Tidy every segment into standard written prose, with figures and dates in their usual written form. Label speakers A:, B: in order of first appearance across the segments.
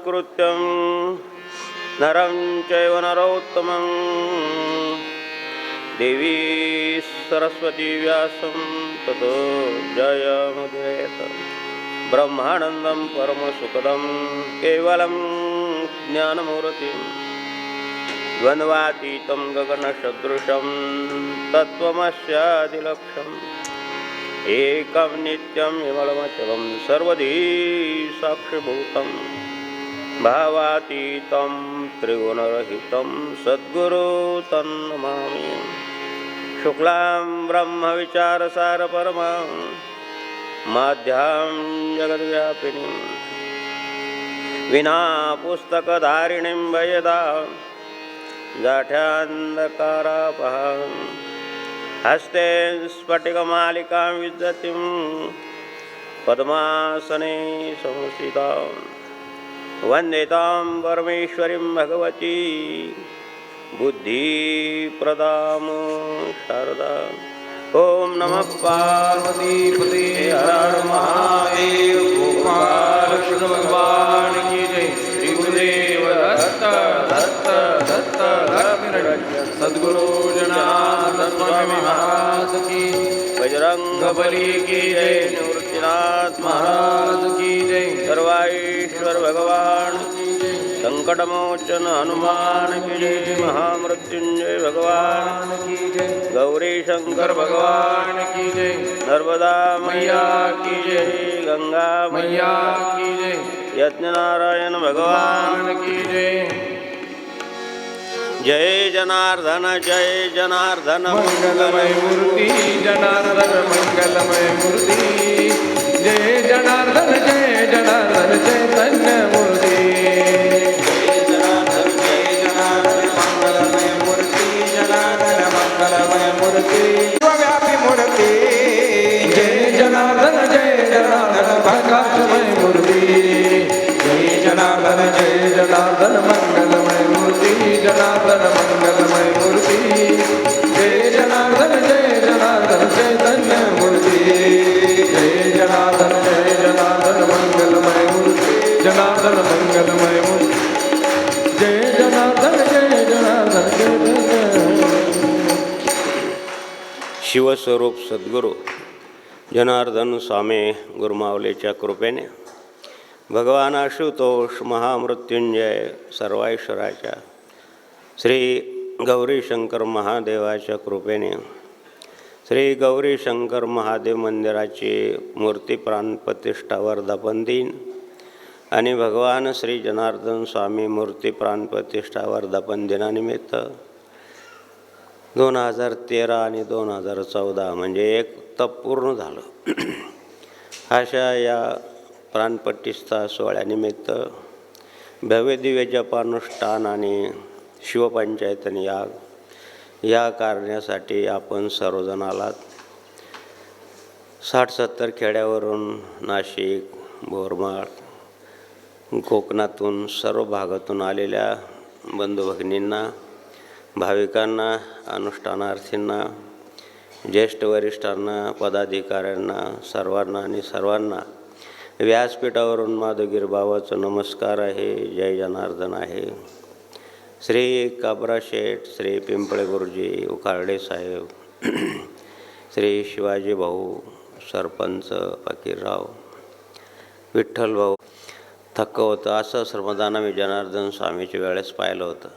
A: नमस्कृत्यं नरं चैव नरोत्तमं देवी सरस्वती व्यासं ततो जयमुदीरयेत्। ब्रह्मानन्दं परमसुखदं केवलं ज्ञानमूर्तिं द्वन्द्वातीतं गगनसदृशं तत्त्वमस्यादिलक्ष्यम् एकं नित्यं विमलमचलं सर्वधी साक्षिभूतं भावातीतं त्रिगुणरहितं सद्गुरु तन्नमामि। शुक्लां ब्रह्मविचारसारपरमां माध्यां जगद्व्यापिनीं विना पुस्तकधारिणीं भयदां जाठ्यान्धकारापहां हस्ते स्फटिकमालिकां विदधतीं पद्मासने संस्थितां वन्दे तां परमेश्वरीं भगवती बुद्धिप्रदां शारदाम्। ओम नमः पार्वतीपते हर हर महादेव। गोपाल कृष्ण भगवान की जय। श्री गुरुदेव दत्त दत्त दत्त लक्ष्मीरंजन सद्गुरु जनार्दन स्वामी महाराज की। बजरंगबली की जय। निवृत्तिनाथ महाराज की जय। सर्वाईश्वर भगवान की जय। संकटमोचन हनुमान की जय। महामृत्युंजय भगवान की जय। गौरी शंकर भगवान की जय। नर्मदा मैया की जय। गंगा मैया की जय। यज्ञनारायण भगवान की जय। जय जनार्दन जय जनार्दन
B: मंगलमय मूर्ति जनार्दन मंगलमय मूर्ति। जय जनार्दन चैतन्य मूर्ति।
A: जय जनार्दन मंगलमय मूर्ति जनार्दन मंगलमय मूर्ति
B: व्यापी मूर्ति। जय जनार्दन प्रकाशमय मूर्ति। जय जनार्दन मंगलमय मूर्ति जनार्दन मंगलमय मूर्ति। जय जनार्दन चैतन्य मूर्ति। जय जनार्दन मंगलमय मूर्ति जनार्दन मंगलमय मूर्ति। जय जनार्दन चैतन्य।
A: शिवस्वरूप सद्गुरू जनार्दन स्वामी गुरुमावलेच्या कृपेने भगवान आशुतोष महामृत्युंजय सर्वाईश्वराच्या श्री गौरी शंकर महादेवाच्या कृपेने श्री गौरी शंकर महादेव मंदिराची मूर्ती प्राणप्रतिष्ठा वर्धापन दिन आणि भगवान श्री जनार्दन स्वामी मूर्ती प्राणप्रतिष्ठा वर्धापन दिनानिमित्त 2013 आणि 2014 म्हणजे एक तप पूर्ण झालं. अशा या प्राणप्रतिष्ठा सोहळ्यानिमित्त भव्य दिव्य जपानुष्ठान आणि शिवपंचायतन याग या करण्यासाठी आपण सर्वजण आलात. 60-70 खेड्यावरून नाशिक बोरमाळ कोकणातून सर्व भागातून आलेल्या बंधू भगिनींना भाविकांना अनुष्ठानार्थींना ज्येष्ठ वरिष्ठांना पदाधिकाऱ्यांना सर्वांना व्यासपीठावरून माधवगिरी बाबाचा नमस्कार आहे. जय जनार्दन आहे. श्री काबरा शेठ श्री पिंपळे गुरुजी उकारडे साहेब श्री शिवाजी भाऊ सरपंच फकीरराव विठ्ठल भाऊ थक्क होतं. असं श्रमदान मी जनार्दन स्वामीच्या वेळेस पाहिलं होतं.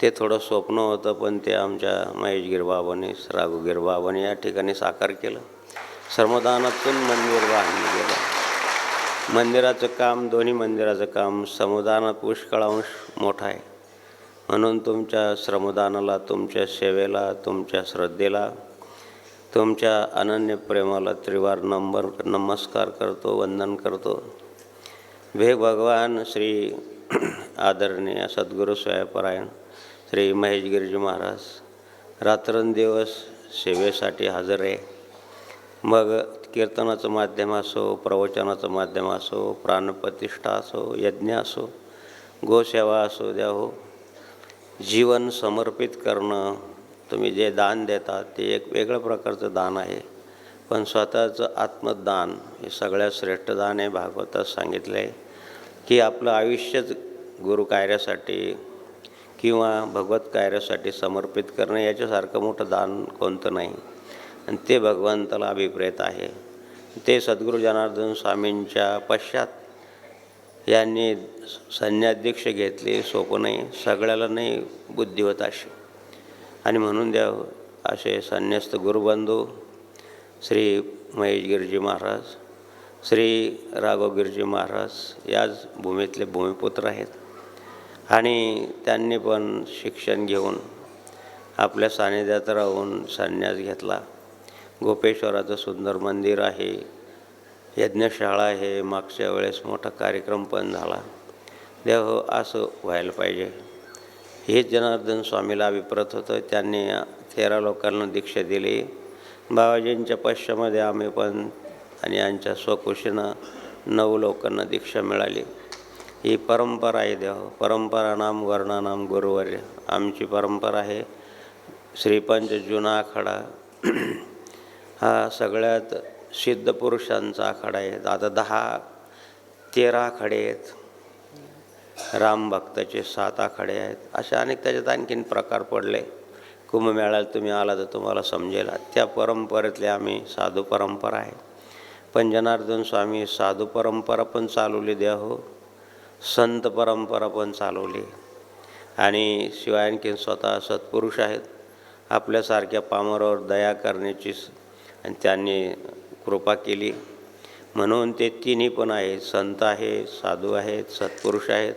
A: ते थोडं स्वप्न होतं पण ते आमच्या महेशगिरी बाबांनी राघुगिरी बाबांनी या ठिकाणी साकार केलं. श्रमदानातून मंदिर बांधलं गेलं. मंदिराचं काम दोन्ही मंदिराचं काम समुदानात पुष्कळांश मोठा आहे. म्हणून तुमच्या श्रमदानाला तुमच्या सेवेला तुमच्या श्रद्धेला तुमच्या अनन्य प्रेमाला त्रिवार नमस्कार करतो वंदन करतो. भेग भगवान श्री आदरणीय सद्गुरू स्वयंपरायण श्री महेशगिरीजी महाराज रात्रंदिवस सेवेसाठी हजर आहे. मग कीर्तनाचं माध्यम असो प्रवचनाचं माध्यम असो प्राणप्रतिष्ठा असो यज्ञ असो गोसेवा असो द्या हो. जीवन समर्पित करणं तुम्ही जे दान देता ते एक वेगळं प्रकारचं दान आहे. पण स्वतःचं आत्मदान हे सगळ्यात श्रेष्ठ दान आहे. भागवतात सांगितलं आहे की आपलं आयुष्यच गुरु कार्यासाठी किंवा भगवत कार्यासाठी समर्पित करणं याच्यासारखं मोठं दान कोणतं नाही. आणि ते भगवंताला अभिप्रेत आहे. ते सद्गुरू जनार्दन स्वामींच्या पश्चात यांनी संन्यासदीक्षा घेतली. सोपं नाही, सगळ्याला नाही बुद्धिवत अशी. आणि म्हणून द्याव असे संन्यस्त गुरुबंधू श्री महेश गिरजी महाराज, श्री राघव गिरजी महाराज याच भूमीतले भूमिपुत्र आहेत. आणि त्यांनी पण शिक्षण घेऊन आपल्या सानिध्यात राहून संन्यास घेतला. गोपेश्वराचं सुंदर मंदिर आहे, यज्ञशाळा आहे. मागच्या वेळेस मोठा कार्यक्रम पण झाला. देव असं व्हायला पाहिजे. हेच जनार्दन स्वामीला अभिप्रेत होतं. त्यांनी 13 लोकांना दीक्षा दिली. बाबाजींच्या पश्चामध्ये आम्ही पण आणि यांच्या स्वकुशीनं 9 लोकांना दीक्षा मिळाली. ही परंपरा आहे. देव परंपरा नाम वर्णानाम गुरुवर्य आमची परंपरा आहे. श्रीपंच जुना आखाडा हा सगळ्यात सिद्ध पुरुषांचा आखाडा आहे. आता 10-13 आखाडे आहेत. रामभक्ताचे 7 आखाडे आहेत. अशा अनेक त्याच्यात आणखीन प्रकार पडले. कुंभमेळ्याला तुम्ही आला तर तुम्हाला समजेल. त्या परंपरेतले आम्ही साधू परंपरा आहे. पण जनार्दन स्वामी साधू परंपरा पण चालवली द्या हो, संत परंपरा पण चालवली. आणि शिवाय आणखीन स्वतः सत्पुरुष आहेत. आपल्यासारख्या पामरावर दया करण्याची आणि त्यांनी कृपा केली म्हणून ते तिन्ही पण आहेत. संत आहेत, साधू आहेत, सत्पुरुष आहेत.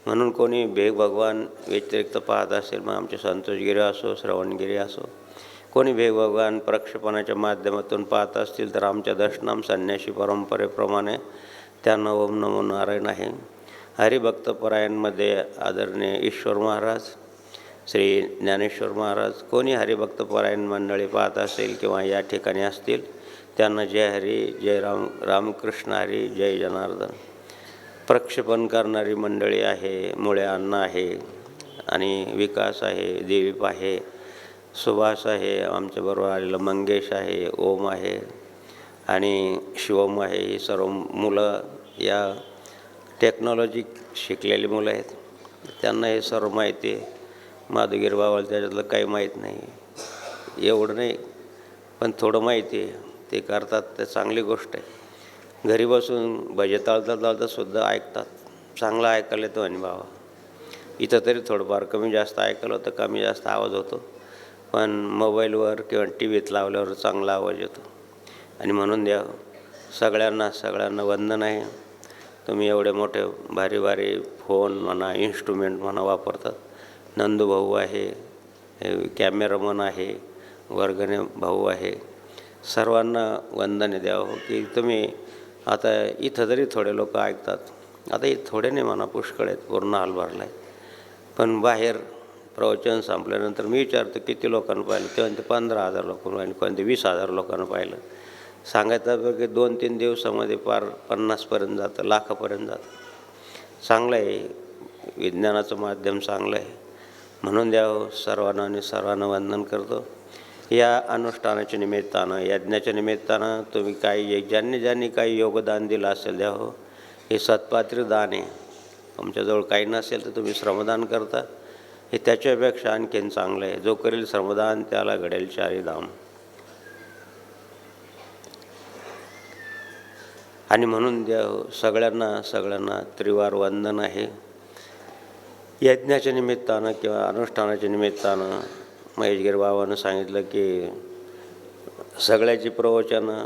A: म्हणून कोणी भेग भगवान व्यतिरिक्त पाहत असेल, मग आमचे संतोषगिरी असो, श्रवणगिरी असो, कोणी भेग भगवान प्रक्षेपणाच्या माध्यमातून पाहत असतील तर आमच्या दशनाम संन्यासी परंपरेप्रमाणे त्यांना ओम नमो नारायण आहे. हरिभक्तपरायणमध्ये आदरणीय ईश्वर महाराज, श्री ज्ञानेश्वर महाराज, कोणी हरिभक्तपरायण मंडळी पाहत असेल किंवा या ठिकाणी असतील त्यांना जय हरी, जय राम, रामकृष्ण हरी, जय जनार्दन. प्रक्षेपण करणारी मंडळी आहे. मुळे अण्णा आहे आणि विकास आहे, दिलीप आहे, सुभाष आहे, आमच्याबरोबर आलेलं मंगेश आहे, ओम आहे आणि शिवम आहे. ही सर्व मुलं या टेक्नॉलॉजी शिकलेली मुलं आहेत. त्यांना हे सर्व माहिती आहे. माधुगिरी बाबाला त्याच्यातलं काही माहीत नाही, एवढं नाही पण थोडं माहिती आहे. ते करतात, ते चांगली गोष्ट आहे. घरी बसून भजे चालता सुद्धा ऐकतात. चांगलं ऐकायला येतो. आणि बाबा इथं तरी थोडंफार कमी जास्त ऐकायला होतं, कमी जास्त आवाज होतो, पण मोबाईलवर किंवा टी व्हीत लावल्यावर चांगला आवाज येतो. आणि म्हणून द्या सगळ्यांना वंदन आहे. तुम्ही एवढे मोठे भारी भारी फोन म्हणा, इन्स्ट्रुमेंट म्हणा वापरतात. नंदूभाऊ आहे, कॅमेरामन आहे, वर्गणे भाऊ आहे. सर्वांना वंदने द्यावं की तुम्ही आता इथं तरी थोडे लोक ऐकतात. आता इथं थोडे नाही म्हणा, पुष्कळ आहेत, पूर्ण हाल भरला आहे. पण बाहेर प्रवचन संपल्यानंतर मी विचारतो किती लोकांना पाहिलं, तेव्हा ते 15,000 लोकांना पाहिलं, कोणते 20,000 लोकांना पाहिलं. सांगायचं की 2-3 दिवसामध्ये पार 50पर्यंत जातं, लाखापर्यंत जातं. चांगलं आहे, विज्ञानाचं माध्यम चांगलं आहे. म्हणून द्यावं सर्वांना आणि सर्वांना वंदन करतो. या अनुष्ठानाच्या निमित्तानं, यज्ञाच्या निमित्तानं तुम्ही काही ज्यांनी काही योगदान दिलं असेल द्यावं. हे सत्पात्र दान आहे. तुमच्याजवळ काही नसेल तर तुम्ही श्रमदान करता, हे त्याच्यापेक्षा आणखीन चांगलं आहे. जो करेल श्रमदान त्याला घडेल 4 धाम. आणि म्हणून द्यावं सगळ्यांना त्रिवार वंदन आहे. यज्ञाच्या निमित्तानं किंवा अनुष्ठानाच्या निमित्तानं महेशगिरी बाबांनं सांगितलं की सगळ्याची प्रवचनं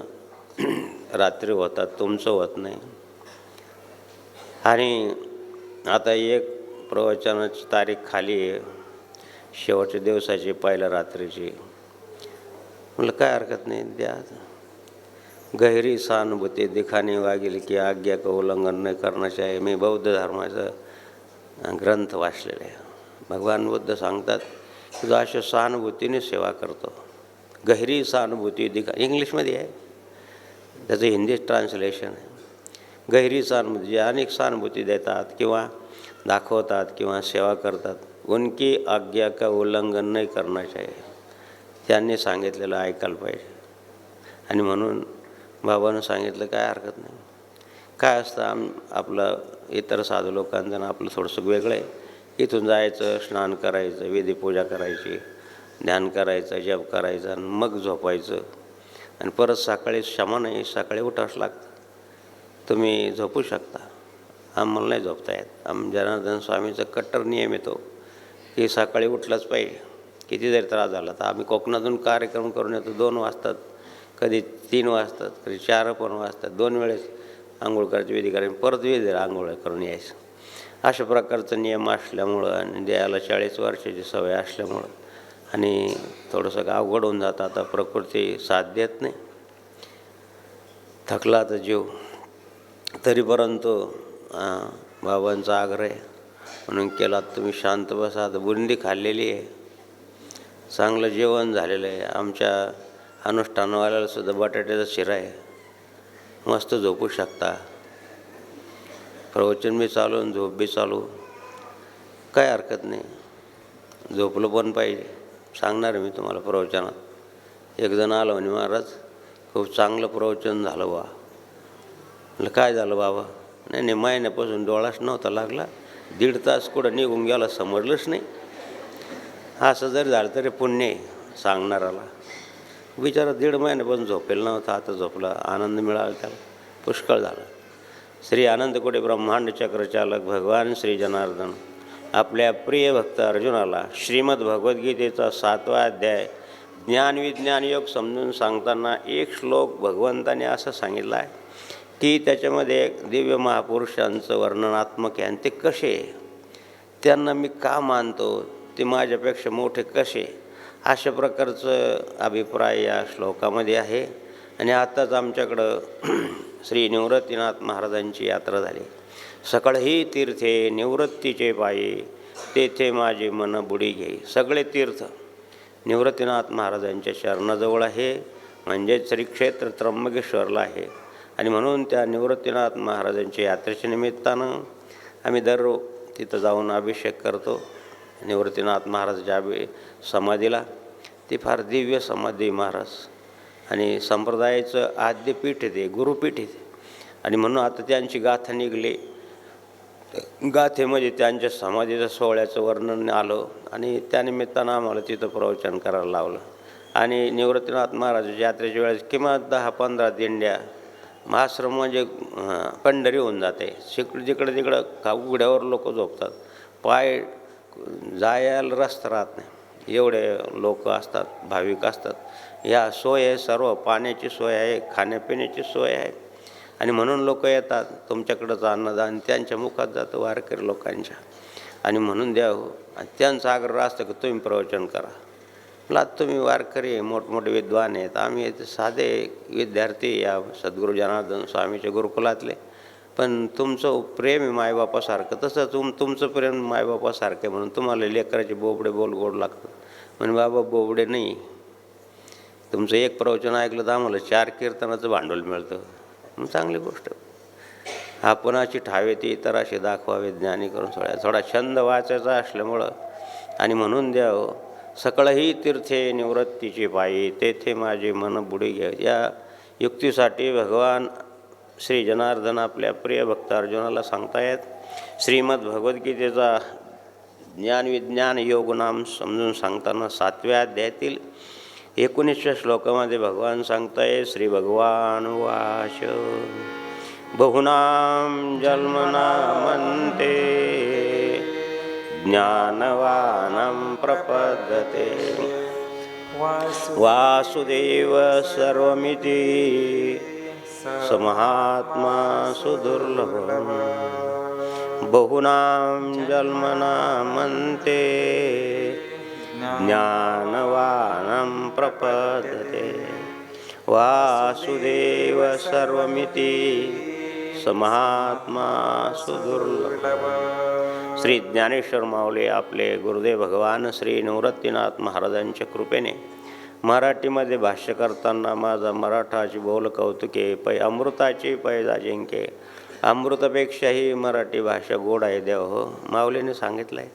A: रात्री होतात, तुमचं होत नाही. आणि आता एक प्रवचनाची तारीख खाली आहे, शेवटच्या दिवसाची, पहिल्या रात्रीची. म्हटलं काय हरकत नाही, द्या. गहरी सहानुभूती दिखाने वागेल की आज्ञा का उल्लंघन नाही करण्याचे आहे. मी बौद्ध धर्माचा ग्रंथ वाचलेला आहे. भगवान बुद्ध सांगतात की जो अशा सहानुभूतीने सेवा करतो, गहरी सहानुभूती दिखा, इंग्लिशमध्ये आहे, त्याचं हिंदी ट्रान्सलेशन आहे. गहरी सहानुभूती, जे अनेक सहानुभूती देतात किंवा दाखवतात किंवा सेवा करतात, उनकी आज्ञा का उल्लंघन नाही करण्याचे आहे. त्यांनी सांगितलेलं ऐकायला पाहिजे. आणि म्हणून बाबांनं सांगितलं काय हरकत नाही. काय असतं आपलं इतर साधू लोकांचं आपलं थोडंसं वेगळं आहे. इथून जायचं, स्नान करायचं, विधिपूजा करायची, ध्यान करायचं, जप करायचं आणि मग झोपायचं. आणि परत सकाळी क्षमा नाही, सकाळी उठावंच लागतं. तुम्ही झोपू शकता, आम्हाला नाही झोपता येत. जनार्दन स्वामीचा कट्टर नियम येतो की सकाळी उठलंच पाहिजे. किती जरी त्रास झाला तर आम्ही कोकणातून कार्यक्रम करून येतो, 2 वाजतात, कधी 3 वाजतात, कधी 4 पण वाजतात. 2 वेळेस आंघोळ करायची, विधी करायची, परत विधी आंघोळ करून यायचं. अशा प्रकारचा नियम असल्यामुळं आणि देहाला 40 वर्षाची सवय असल्यामुळं आणि थोडंसं अवघड होऊन जातं. आता प्रकृती साथ देत नाही, थकला तर जीव. तरी परंतु बाबांचा आग्रह आहे म्हणून केला. तुम्ही शांत बसा. आता बुंदी खाल्लेली आहे, चांगलं जेवण झालेलं आहे. आमच्या अनुष्ठानवाल्याला सुद्धा बटाट्याचा शिरा आहे, मस्त झोपू शकता. प्रवचन बी चालू आणि झोप बी चालू, काय हरकत नाही. झोपलं पण पाहिजे. सांगणार मी तुम्हाला प्रवचनात. एक जण आलं म्हणे, महाराज खूप चांगलं प्रवचन झालं बा. म्हटलं काय झालं बाबा? नाही महिन्यापासून डोळाच नव्हता लागला, 1.5 तास कुठं निघून गेला समजलंच नाही. असं जरी झालं तरी पुण्य आहे सांगणाराला. बिचारा 1.5 महिन्यापासून झोपेल नव्हता, आता झोपला, आनंद मिळाला त्याला, पुष्कळ झाला. श्री आनंदकोटी ब्रह्मांड चक्रचालक भगवान श्री जनार्दन आपल्या प्रिय भक्त अर्जुनाला श्रीमद भगवद्गीतेचा 7वा अध्याय ज्ञानविज्ञान योग समजून सांगताना एक श्लोक भगवंताने असं सांगितलं आहे की त्याच्यामध्ये दिव्य महापुरुषांचं वर्णनात्मक आहे. आणि ते कसे, त्यांना मी का मानतो, ते माझ्यापेक्षा मोठे कसे, अशा प्रकारचं अभिप्राय या श्लोकामध्ये आहे. आणि आत्ताच आमच्याकडं श्री निवृत्तीनाथ महाराजांची यात्रा झाली. सकळही तीर्थे निवृत्तीचे पायी, तेथे माझे मन बुडी घेई. सगळे तीर्थ निवृत्तीनाथ महाराजांच्या चरणाजवळ आहे, म्हणजेच श्री क्षेत्र त्र्यंबकेश्वरला आहे. आणि म्हणून त्या निवृत्तीनाथ महाराजांच्या यात्रेच्या निमित्तानं आम्ही तिथं जाऊन अभिषेक करतो. निवृत्तीनाथ महाराजाच्या समाधीला, ती फार दिव्य समाधी महाराज आणि संप्रदायाचं आद्यपीठ आहे, ते गुरुपीठ आहे. आणि म्हणून आता त्यांची गाथा निघली. गाथेमध्ये त्यांच्या समाधीच्या सोहळ्याचं वर्णन आलं आणि त्यानिमित्तानं आम्हाला तिथं प्रवचन करायला लावलं. आणि निवृत्तीनाथ महाराजाच्या यात्रेच्या वेळेस किमान 10-15 दिंड्या, आश्रम म्हणजे पंढरी होऊन जाते. जिकडं तिकडं उघड्यावर लोक झोपतात, पाय जायला रस्ता राहत नाही, एवढे लोक असतात, भाविक असतात. या सोय आहे, सर्व पाण्याची सोय आहे, खाण्यापिण्याची सोय आहे. आणि म्हणून लोक येतात. तुमच्याकडंच अन्नदान त्यांच्या मुखात जातं वारकरी लोकांच्या. आणि म्हणून द्यावं, त्यांचा आग्रह असतं की तुम्ही प्रवचन करा. मला तुम्ही वारकरी मोठमोठे विद्वान आहेत, आम्ही साधे विद्यार्थी या सद्गुरू जनार्दन स्वामीच्या गुरुकुलातले, पण तुमचं प्रेम आहे मायबापासारखं, तसं तुमचं प्रेम मायबापासारखं आहे म्हणून तुम्हाला लेकराचे बोबडे बोल गोड लागतात. म्हणजे बाबा बोबडे नाही, तुमचं एक प्रवचन ऐकलं तर आम्हाला 4 कीर्तनाचं भांडवल मिळतं. मग चांगली गोष्ट. आपणाची ठावे ती इतराशी दाखवावे ज्ञानी करून सोळ्या. थोडा छंद वाचायचा असल्यामुळं आणि म्हणून द्यावं. सकळही तीर्थे निवृत्तीची पायी, तेथे माझे मन बुडी घे. या युक्तीसाठी भगवान श्री जनार्दन आपल्या प्रिय भक्त अर्जुनाला सांगतायत. श्रीमद भगवद्गीतेचा ज्ञानविज्ञान योग नाम समजून सांगताना 7व्या अध्यायातील 19व्या श्लोकामध्ये भगवान सांगताय. श्री भगवान वाच बहुनाम जन्मनामन्ते ज्ञानवानं प्रपद्यते वासुदेव सर्वमिति समहात्मा सुदुर्लभम् बहुनां जन्मनामन्ते ज्ञानवानं प्रपद्यते वासुदेव सर्वमिति समहात्मा सुदुर्लभम्. श्री ज्ञानेश्वर माऊली आपले गुरुदेव भगवान श्री निवृत्तीनाथ महाराजांच्या कृपेने मराठीमध्ये भाष्य करताना माझा मराठाची बोल कौतुके पै अमृताची पैजा जिंके. अमृतापेक्षाही मराठी भाषा गोड आहे देव हो, माऊलीने सांगितलं आहे.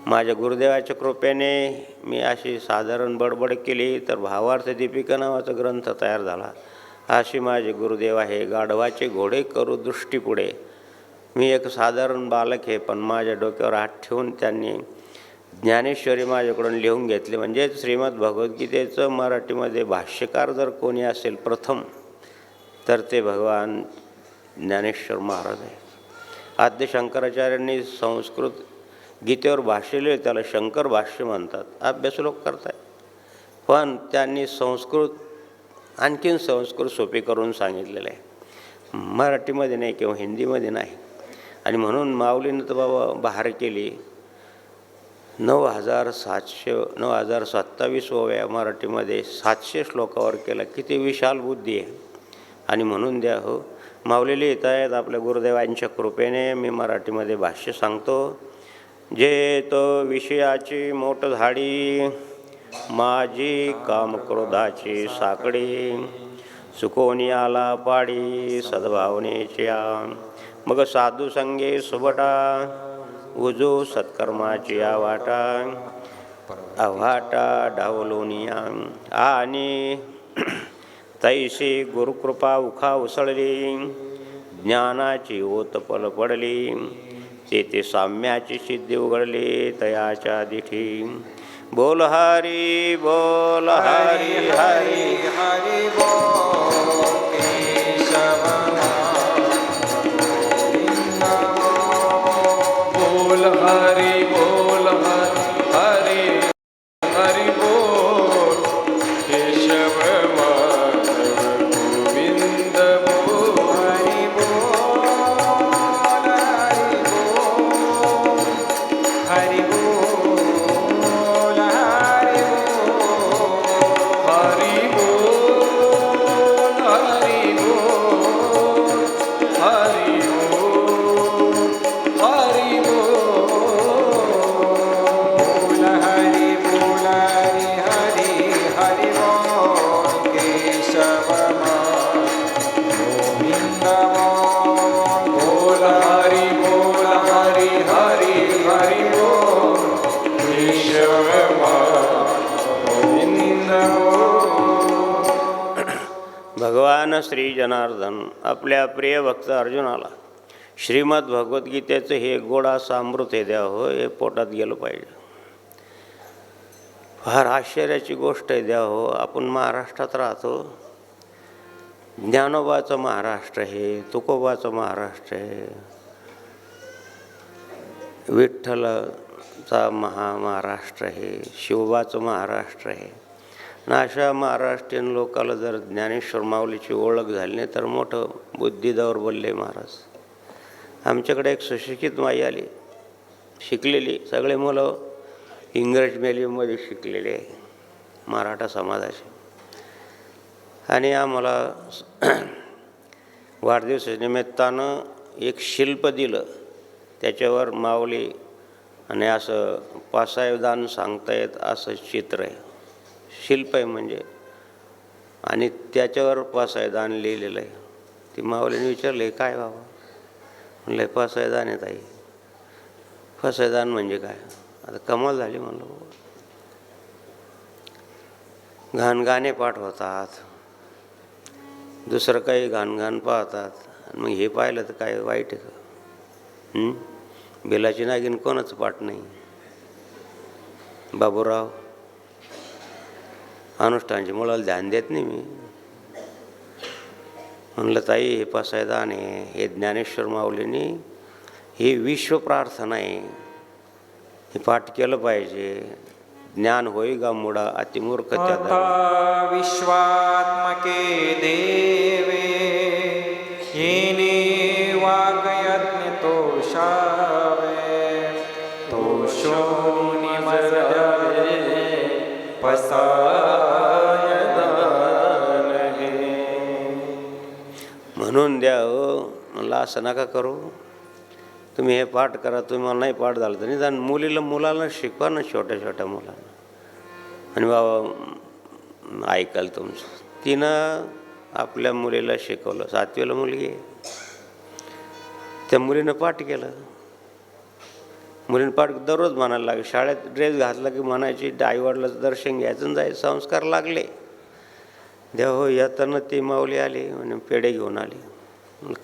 A: माझ्या गुरुदेवाच्या कृपेने मी अशी साधारण बडबड केली तर भावार्थ दीपिका नावाचा ग्रंथ तयार झाला. अशी माझे गुरुदेव आहे. गाढवाचे घोडे करू दृष्टीपुढे मी एक साधारण बालक आहे, पण माझ्या डोक्यावर हात ठेवून त्यांनी ज्ञानेश्वरी माझ्याकडून लिहून घेतली. म्हणजे श्रीमद भगवद्गीतेचं मराठीमध्ये भाष्यकार जर कोणी असेल प्रथम, तर ते भगवान ज्ञानेश्वर महाराज आहे. आद्य शंकराचार्यांनी संस्कृत गीतेवर भाष्य लिहिले, त्याला शंकर भाष्य म्हणतात, अभ्यास लोक करताय. पण त्यांनी संस्कृत आणखीन संस्कृत सोपी करून सांगितलेलं आहे, मराठीमध्ये नाही किंवा हिंदीमध्ये नाही. आणि म्हणून माऊलीनं तर बाबा बहार केली. 9,2727 ओव्या मराठीमध्ये 700 श्लोकावर केला. किती विशाल बुद्धी आहे. आणि म्हणून द्या हो, माऊली लिहित आहेत आपल्या गुरुदेवांच्या कृपेने. मी मराठीमध्ये भाष्य सांगतो. जे तो विषयाची मोठ झाडी, माझी कामक्रोधाची साकडी, सुकोनी आला पाडी सद्भावनेच्या, मग साधू संगे सुबटा, उजो सत्कर्माची आवाटा, आव्हाटा डावलोनिया. आणि तैशी गुरुकृपा उखा उसळली, ज्ञानाची ओत पल पडली, तेथे साम्याची सिद्धी उघडली तयाच्या दिठी. बोल हरी बोल हरी हरी
B: हरी बोल केशव बोल हरी बोल हरी हरी बोल केशव माधव गोविंद बोल हरी बोल हरी बोल हरी बोल हरी बोल हरी बोल हरी बोल हरी बोल हरी बोल हरी हरी हरी बोल केशव गोविंद बोल हरी बोल हरी हरी हरी बोल केशव गोविंद
A: भगवान श्री जनार्दन आपल्या प्रिय भक्त अर्जुनाला श्रीमद भगवद्गीतेचं हे गोड असं अमृत हे द्या हो, हे पोटात गेलं पाहिजे. फार आश्चर्याची गोष्ट आहे द्या हो. आपण महाराष्ट्रात राहतो, ज्ञानोबाचं महाराष्ट्र आहे, तुकोबाचं महाराष्ट्र आहे, विठ्ठलाचा महाराष्ट्र आहे, शिवबाचं महाराष्ट्र आहे. आणि अशा महाराष्ट्रीयन लोकाला जर ज्ञानेश्वर माऊलीची ओळख झाली नाही तर मोठं बुद्धी दौर्बल्य महाराज. आमच्याकडे एक सुशिक्षित माई आली, शिकलेली, सगळे मुलं इंग्रज मीडियममध्ये शिकलेले आहे, मराठा समाजाचे. आणि आम्हाला वाढदिवसानिमित्तानं एक शिल्प दिलं, त्याच्यावर माऊली आणि असं पासायदान सांगतायत असं चित्र आहे, शिल्प आहे म्हणजे. आणि त्याच्यावर पासायदान लिहिलेलं आहे. ती माऊलीने विचारले काय बाबा? म्हणलं पासायदान आहे ताई. पासायदान म्हणजे काय? आता कमाल झाली म्हणलं. घाणगाणे पाठवतात, दुसरं काही घाणघाण पाहतात, आणि मग हे पाहिलं तर काय वाईट आहे का? बेलाची नागिन कोणाचं पाठ नाही. बाबूराव अनुष्ठानची मुलाला ध्यान देत नाही मी. म्हणलं ताई हे पासायदान आहे, हे ज्ञानेश्वर माऊलींनी ही विश्व प्रार्थना आहे, हे पाठ केलं पाहिजे. ज्ञान होई गा मुडा अतिमूर्ख त्या
B: विश्वात्मके देवे येने वागयज्ञ तोषावे तोषोनी मर्यावे पसायदान हे.
A: म्हणून द्या हो. म्हणलं असं नका करू, तुम्ही हे पाठ करा. तुम्ही मला नाही पाठ झालं तर निदान मुलाला शिकवा ना, छोट्या छोट्या मुलांना. आणि बाबा ऐकाल तुमचं. तिनं आपल्या मुलीला शिकवलं, 7वीला मुलगी आहे, त्या मुलीनं पाठ केलं. मुलीनं पाठ दररोज म्हणायला लागली. शाळेत ड्रेस घातला की म्हणायची आईवडिलाचं दर्शन घ्यायचं आणि जायचं. संस्कार लागले. देव हो. येताना ती माऊली आली आणि पेढे घेऊन आली.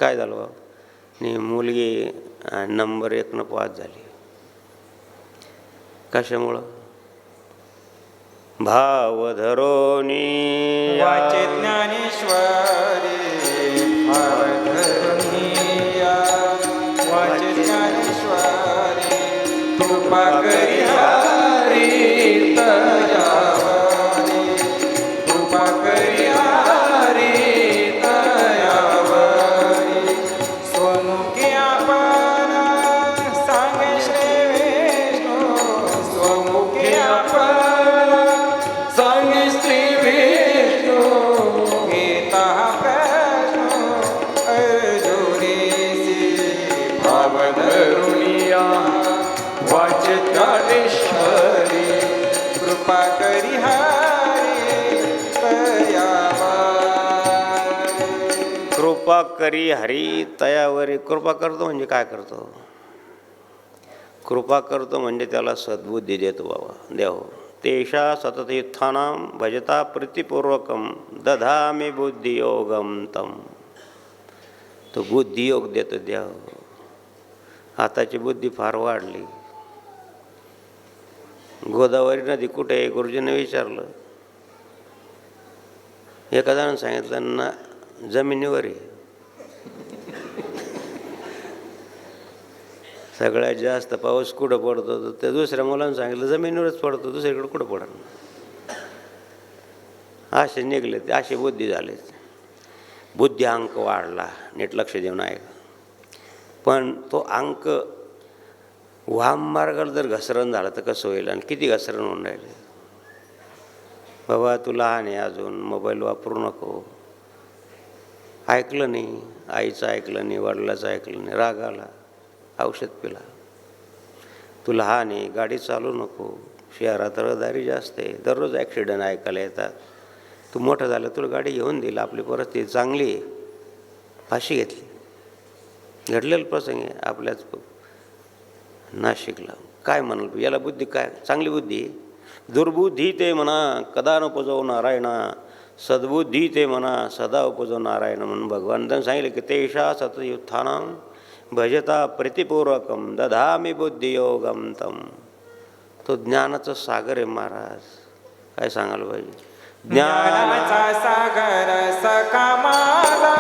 A: काय झालं बाबा? आणि मुलगी नंबर 1 पास झाली. कशामुळं? भाव धरोनी
B: वाचे ज्ञानेश्वरी भाव धरुनिया. वाचे ज्ञानेश्वरी कृपा करी हरी तयावरी. कृपा करी हरी तयावरी. स्वमुखी आपण सांगे श्री विष्णू. स्वमुखी आपण सांगे श्री विष्णू. गीता प्रश्न अर्जुनीसी भाव धरुनिया. वाचे ज्ञानेश्वरी कृपा करी हरी तयावरी.
A: कृपा करी हरी तयावरी. कृपा करतो म्हणजे काय करतो? कृपा करतो म्हणजे त्याला सद्बुद्धी देतो. बाबा देव तेषा सततीर्थानां भजता प्रीतिपूर्वकम दधामी बुद्धियोगम तम. तो बुद्धियोग देतो देव. आताची बुद्धी फार वाढली. गोदावरी नदी कुठे आहे? गुरुजीने विचारलं. एका जणानं सांगितलं ना जमिनीवर आहे. सगळ्यात जास्त पाऊस कुठं पडतो? तर त्या दुसऱ्या मुलानं सांगितलं जमिनीवरच पडतो, दुसरीकडे कुठं पडणार. असे निघले ते, अशी बुद्धी झाली. बुद्धी अंक वाढला. नीट लक्ष देऊन आहे. पण तो अंक वाम मार्गाला जर घसरण झालं तर कसं होईल? आणि किती घसरण होऊन राहिले. बाबा तू लहान आहे अजून, मोबाईल वापरू नको. ऐकलं नाही, आईचं ऐकलं नाही, वडिलाचं ऐकलं नाही, राग आला, औषध पिला. तू लहान आहे, गाडी चालू नको. शहरात रहदारी जास्त आहे, दररोज ॲक्सिडेंट ऐकायला येतात. तू मोठं झालं, तुला गाडी घेऊन दिली, आपली परिस्थिती चांगली आहे, फाशी घेतली. घडलेला प्रसंग आहे आपल्याच नाशिकला. काय म्हणाल याला? बुद्धी काय? चांगली बुद्धी. दुर्बुद्धी ते म्हणा कदा नोपजो नारायणा. सद्बुद्धी ते म्हणा सदा उपजो नारायण. म्हणून भगवंतांनी सांगितलं की तेषा सतयुत्थानां भजता प्रीतिपूर्वकम दधामी बुद्धियोगम तम. तो ज्ञानाचं सागर आहे महाराज. काय सांगायला पाहिजे?
B: ज्ञानाचा सागर सखा माझा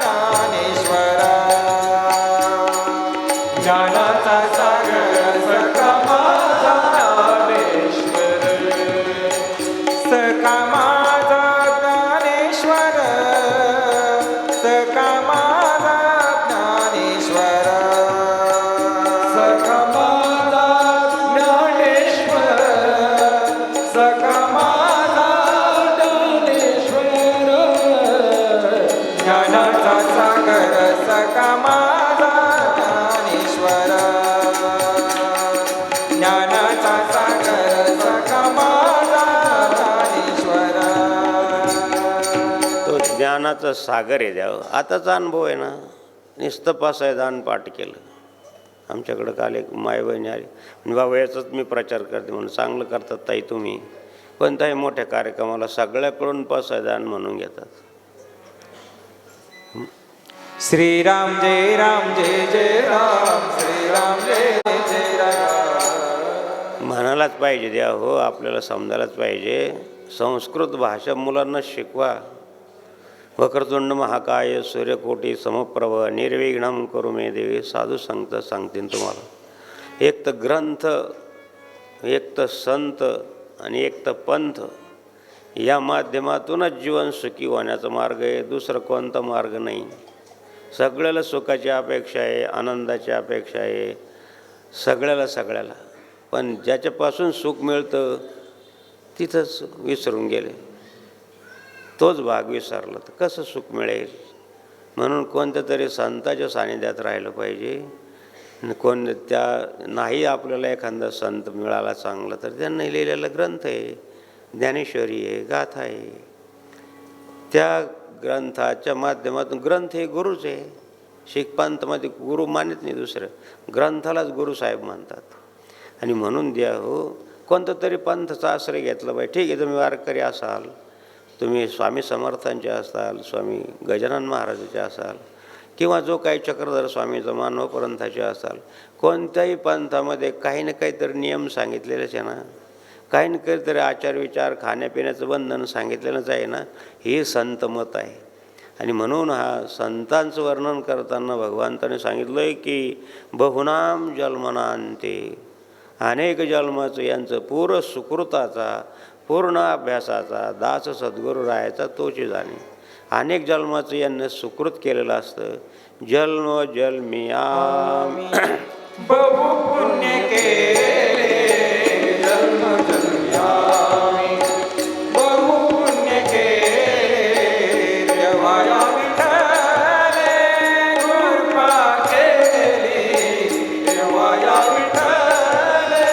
B: ज्ञानेश्वरा. ज्ञानाचा सागर सखा माझा ज्ञानेश्वर. सखा माझा ज्ञानेश्वर. सखा माझा ज्ञानेश्वर. सखा माझा ज्ञानेश्वर. सखा माझा ज्ञानेश्वर. ज्ञानाचा सागर सखा माझा ज्ञानेश्वर. ज्ञानाचा सागर सखा माझा ज्ञानेश्वर.
A: तो ज्ञानाचं सागर आहे द्यावं. आताचा अनुभव आहे ना. नुसतं पासायदान पाठ केलं. आमच्याकडं काल एक मायबहिणी आली आणि बाबा याचाच मी प्रचार करते म्हणून. चांगलं करतात ताई तुम्ही, कोणत्याही मोठ्या कार्यक्रमाला सगळ्याकडून पासायदान म्हणून घेतात.
B: श्रीराम जय राम जय जय राम. श्रीराम जय जय राम.
A: म्हणायलाच पाहिजे द्या हो, आपल्याला समजायलाच पाहिजे. संस्कृत भाषा मुलांना शिकवा. वक्रतुंड महाकाय सूर्यकोटी समप्रभ निर्विघ्नं कुरु मे देवी. साधू सांगतील तुम्हाला. एक तर ग्रंथ, एक तर संत आणि एक तर पंथ, या माध्यमातूनच जीवन सुखी होण्याचा मार्ग आहे. दुसरं कोणता मार्ग नाही. सगळ्याला सुखाची अपेक्षा आहे, आनंदाची अपेक्षा आहे, सगळ्याला. पण ज्याच्यापासून सुख मिळतं तिथंच विसरून गेले. तोच भाग विसरला तर कसं सुख मिळेल? म्हणून कोणत्या तरी संताच्या सानिध्यात राहिलं पाहिजे. नाही आपल्याला एखादा संत मिळाला चांगला तर त्यांनी लिहिलेला ग्रंथ आहे, ज्ञानेश्वरी आहे, गाथा आहे. त्या ग्रंथाच्या माध्यमातून, ग्रंथ हे गुरुच आहे. शीख पंथमध्ये गुरु मानत नाही दुसरं, ग्रंथालाच गुरुसाहेब मानतात. आणि म्हणून द्या हो, कोणतं तरी पंथचा आश्रय घेतला पाहिजे. ठीक आहे, तुम्ही वारकरी असाल, तुम्ही स्वामी समर्थांचे असाल, स्वामी गजानन महाराजाचे असाल, किंवा जो काही चक्रधर स्वामीचा मानव पंथाचे असाल, कोणत्याही पंथामध्ये काही ना काहीतरी नियम सांगितलेलेच आहे ना, काही ना काहीतरी आचार विचार खाण्यापिण्याचं बंधन सांगितलेलंच आहे ना. हे संत मत आहे. आणि म्हणून हा संतांचं वर्णन करताना भगवंताने सांगितलं आहे की बहुनाम जन्मनांते, अनेक जन्माचं यांचं पूर्ण सुकृताचा पूर्ण अभ्यासाचा दास सद्गुरू राहायचा तोची जाणे. अनेक जन्माचं यांनी सुकृत केलेलं असतं. जन्म जन्मी आम्ही
B: बहु पुण्य केले, जन्म जन्मी आम्ही बहु पुण्य केले, तेव्हा या विठ्ठले कृपा केली, तेव्हा या विठ्ठले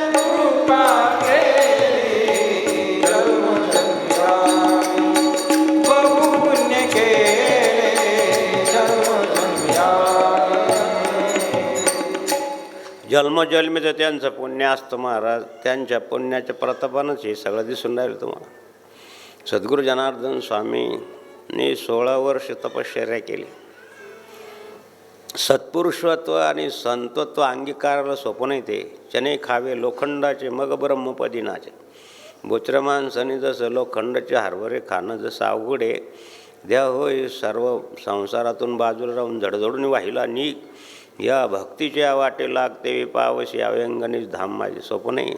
B: कृपा केली. जन्म जन्मी आम्ही बहु पुण्य केले, जन्म जन्मी आम्ही.
A: जन्मजन्मीचं त्यांचं पुण्य असतं महाराज. त्यांच्या पुण्याच्या प्रतापानंच हे सगळं दिसून राहिलं तुम्हाला. सद्गुरू जनार्दन स्वामींनी 16 वर्ष तपश्चर्या केली. सत्पुरुषत्व आणि संतत्व अंगीकाराला सोपं नाही ते. चणे खावे लोखंडाचे मग ब्रह्मपदी नाचे. बोचऱ्या माणसाने जसं लोखंडाचे हरभरे खाणं जसं अवघड आहे, द्या होय सर्व संसारातून बाजूला राहून झडझडून वाहिला निघ, या भक्तीच्या वाटे लागते पावशी अव्यंगणेश धाम माझे. सोपं नाही.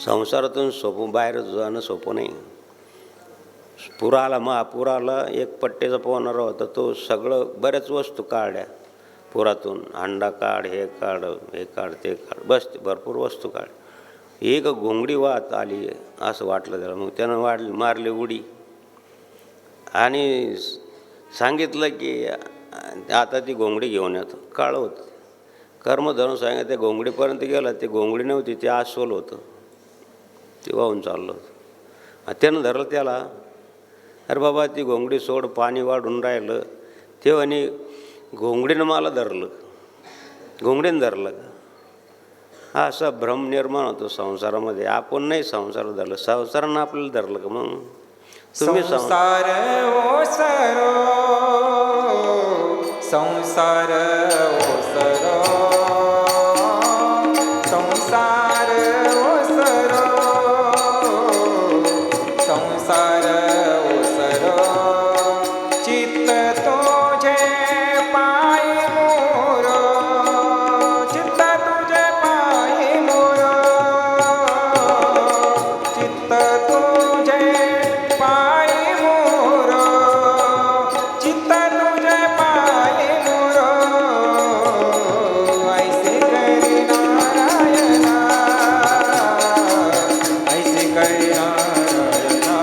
A: संसारातून सोपं बाहेर जाणं सोपं नाही. पुराला महापुराला एक पट्टेचा पोहणारा होता, तो सगळं बऱ्याच वस्तू काढल्या पुरातून. अंडा काढ, हे काढ, हे काढ, ते काढ, बस भरपूर वस्तू काढ. एक घोंगडी वाहत आली असं वाटलं त्याला. मग त्यानं मारली उडी आणि सांगितलं की आता ती घोंगडी घेऊन येतो. काळं होतं. कर्म धरून सांगितलं. त्या घोंगडीपर्यंत गेला. ती घोंगडी नव्हती, ते अस्वल होतं. ते वाहून चाललं होतं. त्यानं धरलं त्याला. अरे बाबा ती घोंगडी सोड, पाणी वाढून राहिलं. ते म्हणे घोंगडीनं मला धरलं, घोंगडीनं धरलं का. हा असा भ्रम निर्माण होतो संसारामध्ये. आपण नाही संसार धरलं, संसारानं आपल्याला धरलं का. मग तुम्ही
B: संसार ओसरो, संसार ओसरो, संसार ओसरो, संसार ओसरो. चित्त तुझे पायी मोर, चित्त तुझे पायी मोर, चित्त तुझे पायी मोर, चित्त तुझे पायी मोर. ऐसे करी नारायणा, ऐसे करी नारायणा,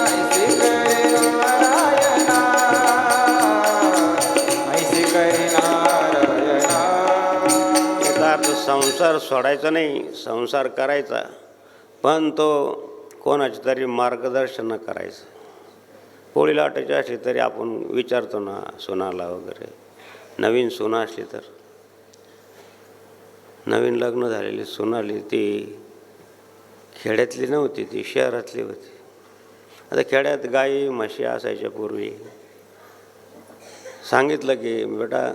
B: ऐसे करी नारायणा, ऐसे करी नारायणा.
A: याचा अर्थ संसार सोडायचा नाही, संसार करायचा, पण तो कोणाच्या तरी मार्गदर्शन करायचं. पोळी लाटायची असली तरी आपण विचारतो ना सुनाला वगैरे. नवीन सुना असली तर, नवीन लग्न झालेली सुनाली ती खेड्यातली नव्हती, ती शहरातली होती. आता खेड्यात गाई म्हशी असायच्या पूर्वी. सांगितलं की बेटा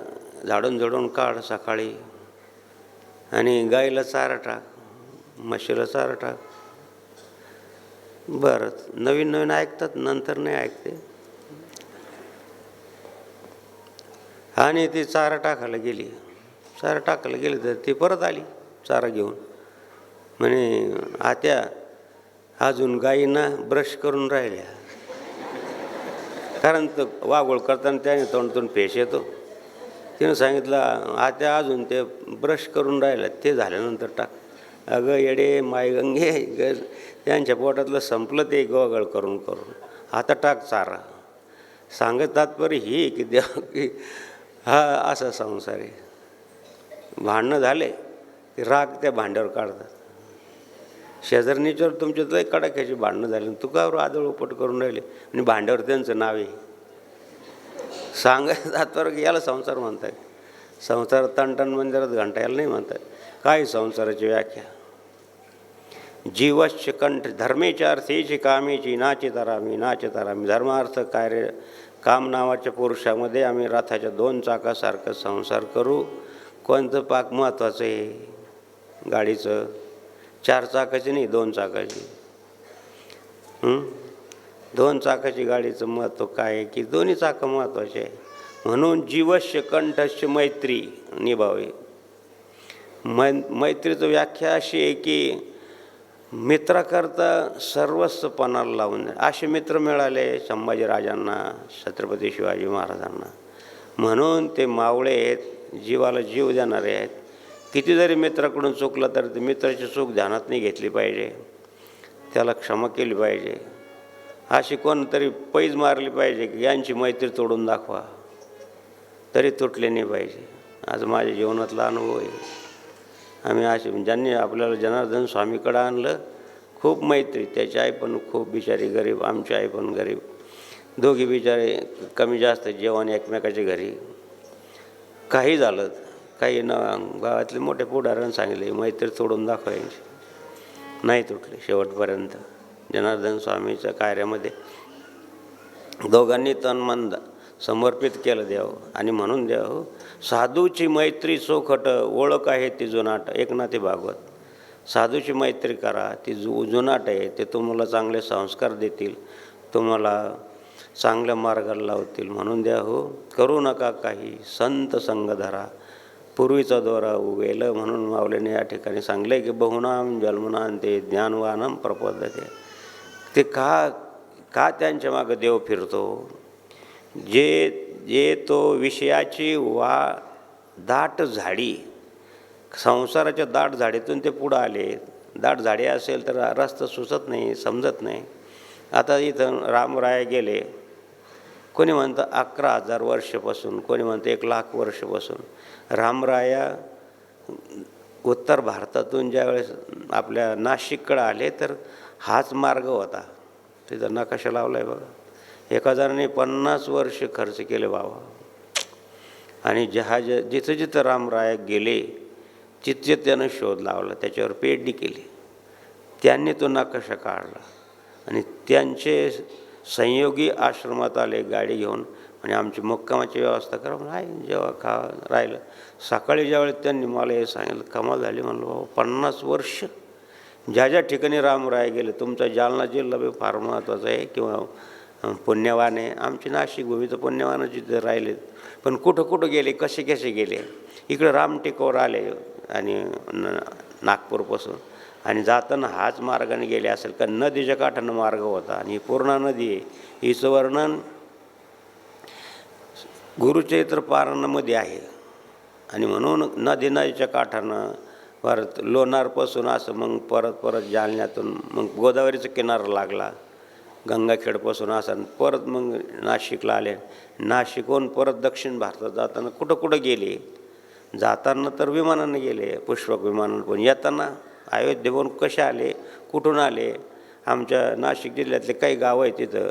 A: झाडून झडून काढ सकाळी आणि गाईला चारा टाक, म्हशीला चारा टाक. बरं, नवीन नवीन ऐकतात, नंतर नाही ऐकते. आणि ती चारा टाकायला गेली. चारा टाकायला गेली तर ती परत आली चारा घेऊन. म्हणे आत्या अजून गाईंना ब्रश करून राहिल्या. कारण तर वाघोळ करताना त्याने तोंडतून फेस येतो. तिनं सांगितलं आत्या अजून ते ब्रश करून राहिल्या, ते झाल्यानंतर टाक. अगं येडे माय गंगे, त्यांच्या पोटातलं संपलं ते गोगळ करून करून, आता टाक चारा. सांगत तात्पर्य ही की देव की हा असा संसार आहे. भांडणं झाले की राग त्या भांड्यावर काढतात. शेजारणीच्यावर तुमच्या लय कडाक्याची भांडणं झाली, तू का आदळ उपट करून राहिले आणि भांड्यावर त्यांचं नाव आहे. सांगत तात्पर्य की याला संसार म्हणताय. संसार तणटण मंदिरात घंटा याला नाही म्हणताय. काय संसाराची व्याख्या. जीवश्च कंठ धर्मेच्या अर्थेची कामेची नाचे तरामी, नाचे तरामी. धर्मार्थ कार्य काम नावाच्या पुरुषामध्ये आम्ही रथाच्या 2 चाकासारखं संसार करू. कोणतं पाक महत्त्वाचं आहे गाडीचं? 4 चाकाची नाही, 2 चाकाची. 2 चाकाची गाडीचं महत्त्व काय आहे की दोन्ही चाकं महत्त्वाचे आहे. म्हणून जीवस्य कंठस्य मैत्री निभावे. मैत्रीचं व्याख्या अशी आहे की मित्राकरता सर्वस्व पणाला लावून द्या. असे मित्र मिळाले संभाजीराजांना, छत्रपती शिवाजी महाराजांना. म्हणून ते मावळे आहेत, जीवाला जीव देणारे आहेत. किती जरी मित्राकडून चुकलं तर ते मित्राची चूक ध्यानात नाही घेतली पाहिजे, त्याला क्षमा केली पाहिजे. अशी कोणतरी पैज मारली पाहिजे की यांची मैत्री तोडून दाखवा, तरी तुटले नाही पाहिजे. आज माझ्या जीवनातला अनुभव आहे. आम्ही असे ज्यांनी आपल्याला जनार्दन स्वामीकडं आणलं, खूप मैत्री. त्याची आई पण खूप बिचारी गरीब, आमची आई पण गरीब. दोघी बिचारे कमी जास्त जेवण एकमेकाच्या घरी. काही झालं, काही न गावातले मोठे पुढाऱ्यांनी सांगितले मैत्री तोडून दाखवायची, नाही तुटले शेवटपर्यंत. जनार्दन स्वामीच्या कार्यामध्ये दोघांनी तन मन समर्पित केलं देव. आणि म्हणून देव साधूची मैत्री चोखट ओळख आहे ती जुनाट. एकनाथी भागवत. साधूची मैत्री करा, ती जुनाट आहे. ते तुम्हाला चांगले संस्कार देतील, तुम्हाला चांगल्या मार्गाला लावतील. म्हणून द्या हो, करू नका काही संत संग धरा, पूर्वीचा दोरा उगेल. म्हणून माऊलीने या ठिकाणी सांगले की बहुनाम जन्मनांते ज्ञानवानम प्रपद्यते. ते का त्यांच्या मागं देव फिरतो? जे तो विषयाची दाट झाडी, संसाराच्या दाट झाडीतून ते पुढं आले. दाट झाडी असेल तर रस्ता सुचत नाही, समजत नाही. आता इथं रामराय गेले, कोणी म्हणतं 11,000 वर्षापासून, कोणी म्हणतं 1,00,000 वर्षापासून. रामराया उत्तर भारतातून ज्यावेळेस आपल्या नाशिककडं आले तर हाच मार्ग होता. तिथं नकाशा लावला आहे बघा. 1,000ने 50 वर्ष खर्च केले बाबा. आणि जहाज जिथं जिथं रामराय गेले तिथे त्यानं शोध लावला, त्याच्यावर पेरणी केली. त्यांनी तो नकाशा काढला आणि त्यांचे संयोगी आश्रमात आले गाडी घेऊन आणि आमची मुक्कामाची व्यवस्था करा म्हणून. आहे जेव्हा राहिलं सकाळी ज्यावेळेस त्यांनी मला हे सांगितलं, कमाल झाली. म्हणलं बाबा 50 वर्ष ज्या ज्या ठिकाणी रामराय गेले. तुमचा जालना जिल्हा बी फार महत्त्वाचा आहे किंवा पुण्यवान आहे. आमची नाशिक भूमी तर पुण्यवानच जिथे राहिले. पण कुठं कुठं गेले, कसे कसे गेले. इकडं रामटेकवर आले आणि नागपूरपासून, आणि जाताना हाच मार्गाने गेले असेल का नदीच्या काठानं मार्ग होता. आणि ही पूर्णा नदी आहे. हिचं वर्णन गुरुचरित्र पारायणामध्ये आहे. आणि म्हणून नदीच्या काठानं परत लोणारपासून असं मग परत जालन्यातून मग गोदावरीचा किनारा लागला. गंगाखेडपासून असं परत मग नाशिकला आले. नाशिकहून परत दक्षिण भारतात जाताना कुठं कुठं गेले. जाताना तर विमानानं गेले, पुष्पक विमानानं. पण येताना अयोध्येवरून कसे आले, कुठून आले. आमच्या नाशिक जिल्ह्यातले काही गावं आहेत तिथं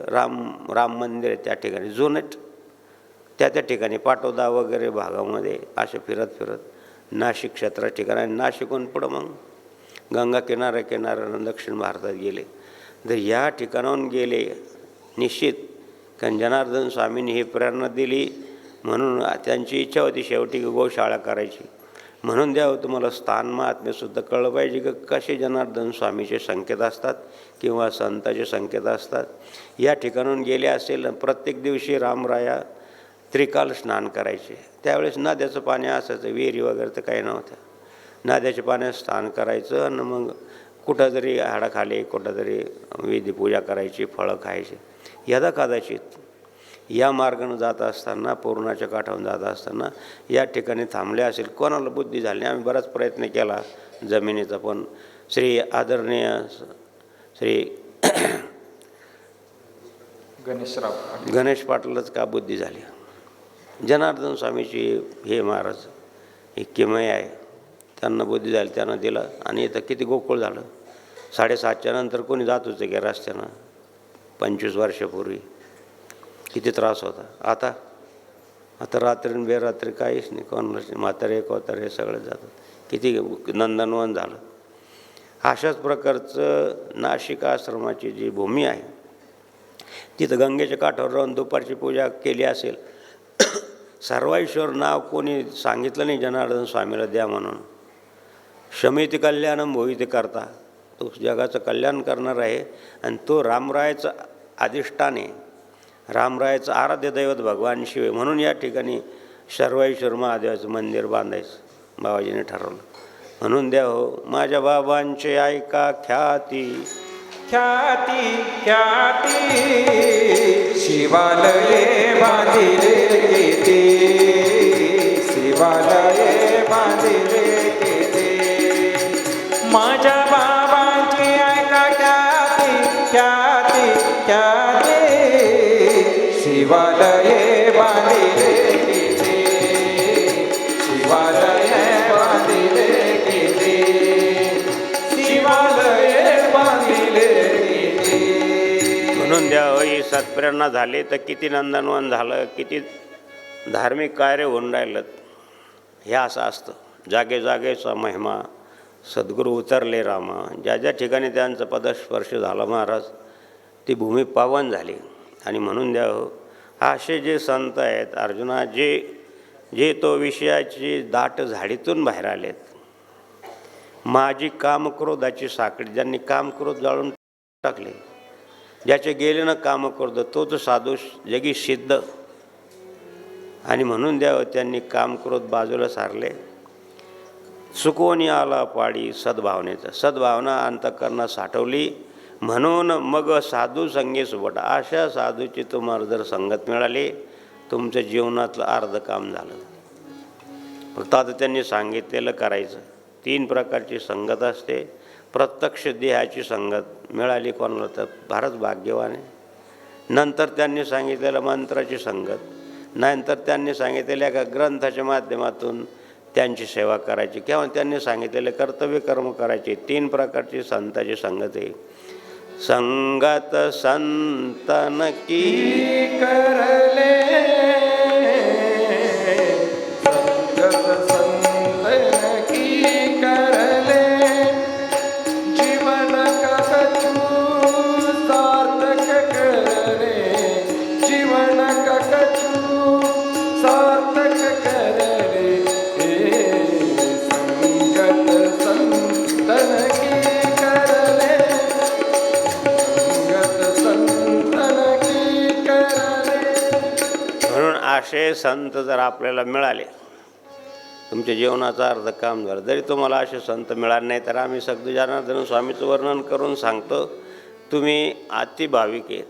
A: राम मंदिर आहे त्या ठिकाणी जुनेट. त्या ठिकाणी पाटोदा वगैरे भागामध्ये असे फिरत नाशिक क्षेत्रा ठिकाणी. आणि नाशिकहून पुढं मग गंगा किनाऱ्यानं दक्षिण भारतात गेले. तर या ठिकाणाहून गेले निश्चित, कारण जनार्दन स्वामींनी ही प्रेरणा दिली. म्हणून त्यांची इच्छा होती शेवटी गोशाळा करायची. म्हणून द्यावं तुम्हाला स्थान महात्म्यसुद्धा कळलं पाहिजे की कसे जनार्दन स्वामीचे संकेत असतात किंवा संताचे संकेत असतात. या ठिकाणाहून गेले असेल. प्रत्येक दिवशी रामराया त्रिकाल स्नान करायचे. त्यावेळेस नद्याचं पाणी असायचं, विहिरी वगैरे तर काही नव्हत्या. नद्याच्या पाण्यात स्नान करायचं आणि मग कुठं जरी हाडाखाली कुठं तरी विधिपूजा करायची, फळं खायची. यदा कदाचित या मार्गानं जात असताना, पूर्णाच्या काठावरून जात असताना या ठिकाणी थांबले असेल. कोणाला बुद्धी झाली. आम्ही बराच प्रयत्न केला जमिनीचा, पण श्री आदरणीय श्री गणेश पाटलाच का बुद्धी झाली. जनार्दन स्वामीची हे महाराज हे किमय आहे, त्यांना बुद्धी झाली, त्यांना दिलं. आणि इथं किती गोकुळ झालं. 7:30च्या नंतर कोणी जात होतं की रस्त्यानं. 25 वर्षापूर्वी किती त्रास होता. आता रात्री बेरात्री काहीच नाही. कोणाला म्हातारे कोतारे सगळे जातात. किती नंदनवन झालं. अशाच प्रकारचं नाशिक आश्रमाची जी भूमी आहे तिथं गंगेच्या काठावर राहून दुपारची पूजा केली असेल. सर्वेश्वर नाव कोणी सांगितलं नाही जनार्दन स्वामीला द्या म्हणून. शमिती कल्याणम भोविते करता, तो जगाचं कल्याण करणार आहे आणि तो रामरायाचं अधिष्ठान आहे, रामरायाचं आराध्य दैवत भगवान शिव आहे. म्हणून या ठिकाणी सर्वेश्वर महादेवाचं मंदिर बांधायचं बाबाजीने ठरवलं. म्हणून द्या हो माझ्या बाबांचे ऐका ख्याती,
B: ख्याती ख्याती शिवालये बांधिले किती, शिवालये बांधिले किती, माझ्या बाबांची ऐका ख्याती ख्याती ख्याती शिवालये बांधिले किती, शिवालये बांधिले किती, शिवालये बांधिले किती.
A: म्हणून द्या हो ही सत्प्रेरणा झाली तर किती नंदनवन झालं, किती धार्मिक कार्य होऊन राहिलं. हे असं असतं. जागे जागेचा महिमा सद्गुरू उतरले रामा. ज्या ज्या ठिकाणी त्यांचा पदस्पर्श झाला महाराज ती भूमी पावन झाली. आणि म्हणून द्या हो असे जे संत आहेत अर्जुना, जे तो विषयाची दाट झाडीतून बाहेर आलेत, माझी कामक्रोधाची साखळी ज्यांनी कामक्रोध जाळून टाकले, ज्याचे गेले ना कामक्रोध तोच साधू जगी सिद्ध. आणि म्हणून द्यावं त्यांनी कामक्रोध बाजूला सारले. सुकवणी आला पाडी सद्भावनेचा, सद्भावना अंतःकरणात साठवली. म्हणून मग साधू संगे सुबट, अशा साधूची तुम्हाला जर संगत मिळाली तुमच्या जीवनातलं अर्ध काम झालं. फक्त आता त्यांनी सांगितलेलं करायचं. 3 प्रकारची संगत असते. प्रत्यक्ष देहाची संगत मिळाली कोणाला तर फारच भाग्यवान आहे. नंतर त्यांनी सांगितलेलं मंत्राची संगत, नंतर त्यांनी सांगितलेल्या एका ग्रंथाच्या माध्यमातून त्यांची सेवा करायची किंवा त्यांनी सांगितलेले कर्तव्य कर्म करायचे. 3 प्रकारची संताची संगत आहे. संगत संतन की
B: करले, संगत संतन की करले, जीवन का कछु सार्थक करले, जीवन का कछु सार्थक करले, संगत संतन की करले, संगत संतन की करले.
A: म्हणून असे संत जर आपल्याला मिळाले तुमच्या जीवनाचा अर्ध काम झालं. जरी तुम्हाला असे संत मिळाले नाही तर आम्ही सद्गुरू जनार्दन स्वामीचं वर्णन करून सांगतो. तुम्ही अतिभाविक आहेत,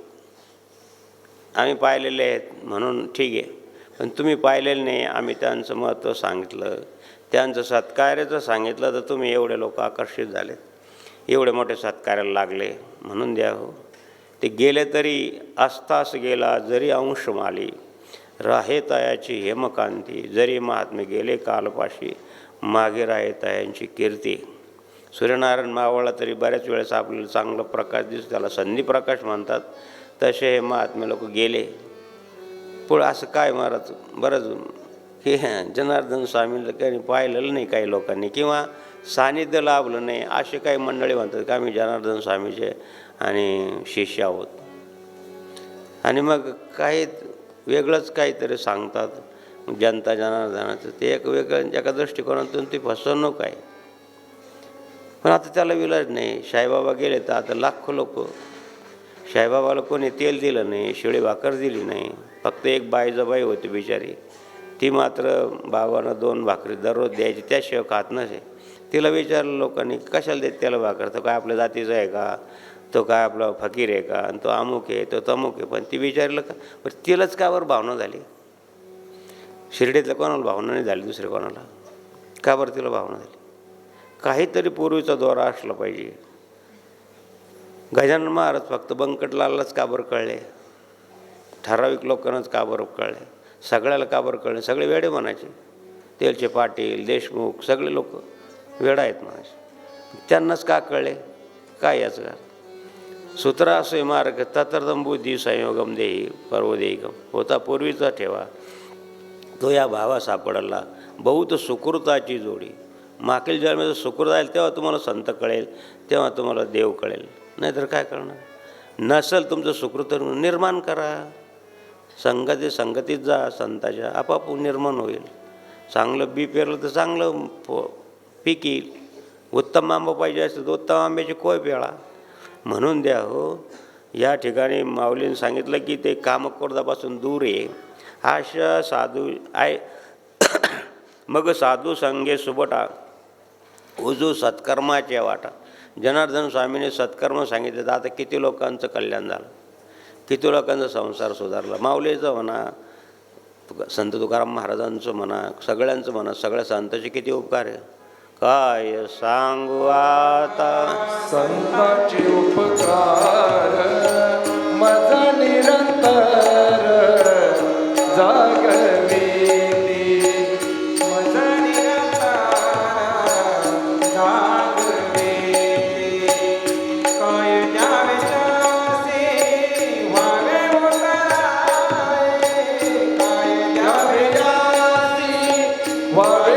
A: आम्ही पाहिलेले आहेत म्हणून ठीक आहे, पण तुम्ही पाहिलेलं नाही. आम्ही त्यांचं महत्त्व सांगितलं, त्यांचं सत्कार्याचं सांगितलं तर तुम्ही एवढे लोक आकर्षित झाले, एवढे मोठे सत्कार्याला लागले. म्हणून द्या हो ते गेले तरी अस्तास गेला जरी अंश माली, राहे तयाची हेमकांती, जरी महात्मे गेले कालपाशी, मागे राहे तयांची कीर्ती. सूर्यनारायण मावळला तरी बऱ्याच वेळेस आपल्याला चांगला प्रकाश दिसतो, त्याला संधी प्रकाश म्हणतात. तसे हे महात्मे लोक गेले. पुढं असं काय महाराज बरंच की जनार्दन स्वामीला काही पाहिलेलं नाही काही लोकांनी किंवा सानिध्य लाभलं नाही. असे काही मंडळी म्हणतात की आम्ही जनार्दन स्वामीचे आणि शिष्य आहोत आणि मग काही वेगळंच काहीतरी सांगतात. जनता जनार्दनाचं ते एक वेगळं एका दृष्टिकोनातून ती फसवणूक आहे. पण आता त्याला विलाज नाही. साईबाबा गेले तर आता लाखो लोक, साईबाबाला कोणी तेल दिलं नाही, शिळी भाकर दिली नाही. फक्त एक बाईजबाई होती बिचारी, ती मात्र बाबांना 2 भाकरी दररोज द्यायची, त्याशिवाय खात नसे. तिला विचारलं लोकांनी कशाला देत त्याला भाकर, तो काय आपल्या जातीचा आहे का, तो काय आपला फकीर आहे का, आणि तो अमुक आहे तो तमुक आहे. पण ती विचारलं का, पण तिलाच का बरं भावना झाली. शिर्डीतल्या कोणाला भावना नाही झाली, दुसऱ्या कोणाला का बरं तिला भावना झाली. काहीतरी पूर्वीचा दोरा असला पाहिजे. गजानन महाराज फक्त बंकटलाललाच का बरं कळले, ठराविक लोकांनाच का बरं कळले, सगळ्याला का बरं कळले. सगळे वेडे म्हणायचे, तेलचे पाटील देशमुख सगळे लोक वेडा आहेत म्हणायचे. त्यांनाच का कळले काय याचं का. सूत्र असे मार्ग तत्रदम बुद्धी संयोगम देही पर्वदेयगम, होता पूर्वीचा ठेवा तो या भावा सापडला. बहुत सुकृताची जोडी. मागील जन्माचं सुकृत आहे तेव्हा तुम्हाला संत कळेल, तेव्हा तुम्हाला देव कळेल, नाहीतर काय कळणार. नसेल तुमचं सुकृत निर्माण करा. संगतीत जा संताच्या, आपाप निर्माण होईल. चांगलं बी पेरलं तर चांगलं पीक येईल. उत्तम आंबा पाहिजे असेल तर उत्तम आंब्याची कोय पेळा. म्हणून द्या हो. या ठिकाणी माऊलींनी सांगितलं की ते कामक्रोधापासून दूर आहे. अशा साधू आहे मग साधू संगे सुबटा उजू सत्कर्माच्या वाटा. जनार्दन स्वामीने सत्कर्म सांगितले तर आता किती लोकांचं कल्याण झालं, किती लोकांचा संसार सुधारला. माऊलीचं म्हणा, संत तुकाराम महाराजांचं म्हणा, सगळ्यांचं म्हणा, सगळ्या संतांचे किती उपकार आहे. काय सांगू आता
B: संतांचे उपकार माझा निरंतर जागविती. माझा निरंतर जागविती. काय द्यावे त्यासे व्हावे उतराय. काय द्यावे त्यासे व्हावे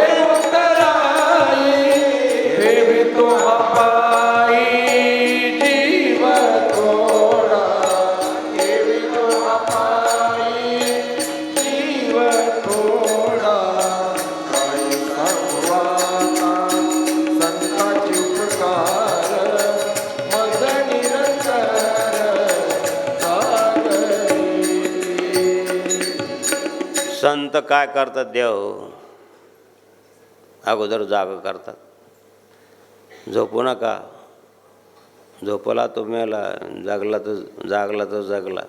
A: संत काय करतात देव, अगोदर जाग करतात. झोपू नका. झोपला तो मेला, जागला तर जगला.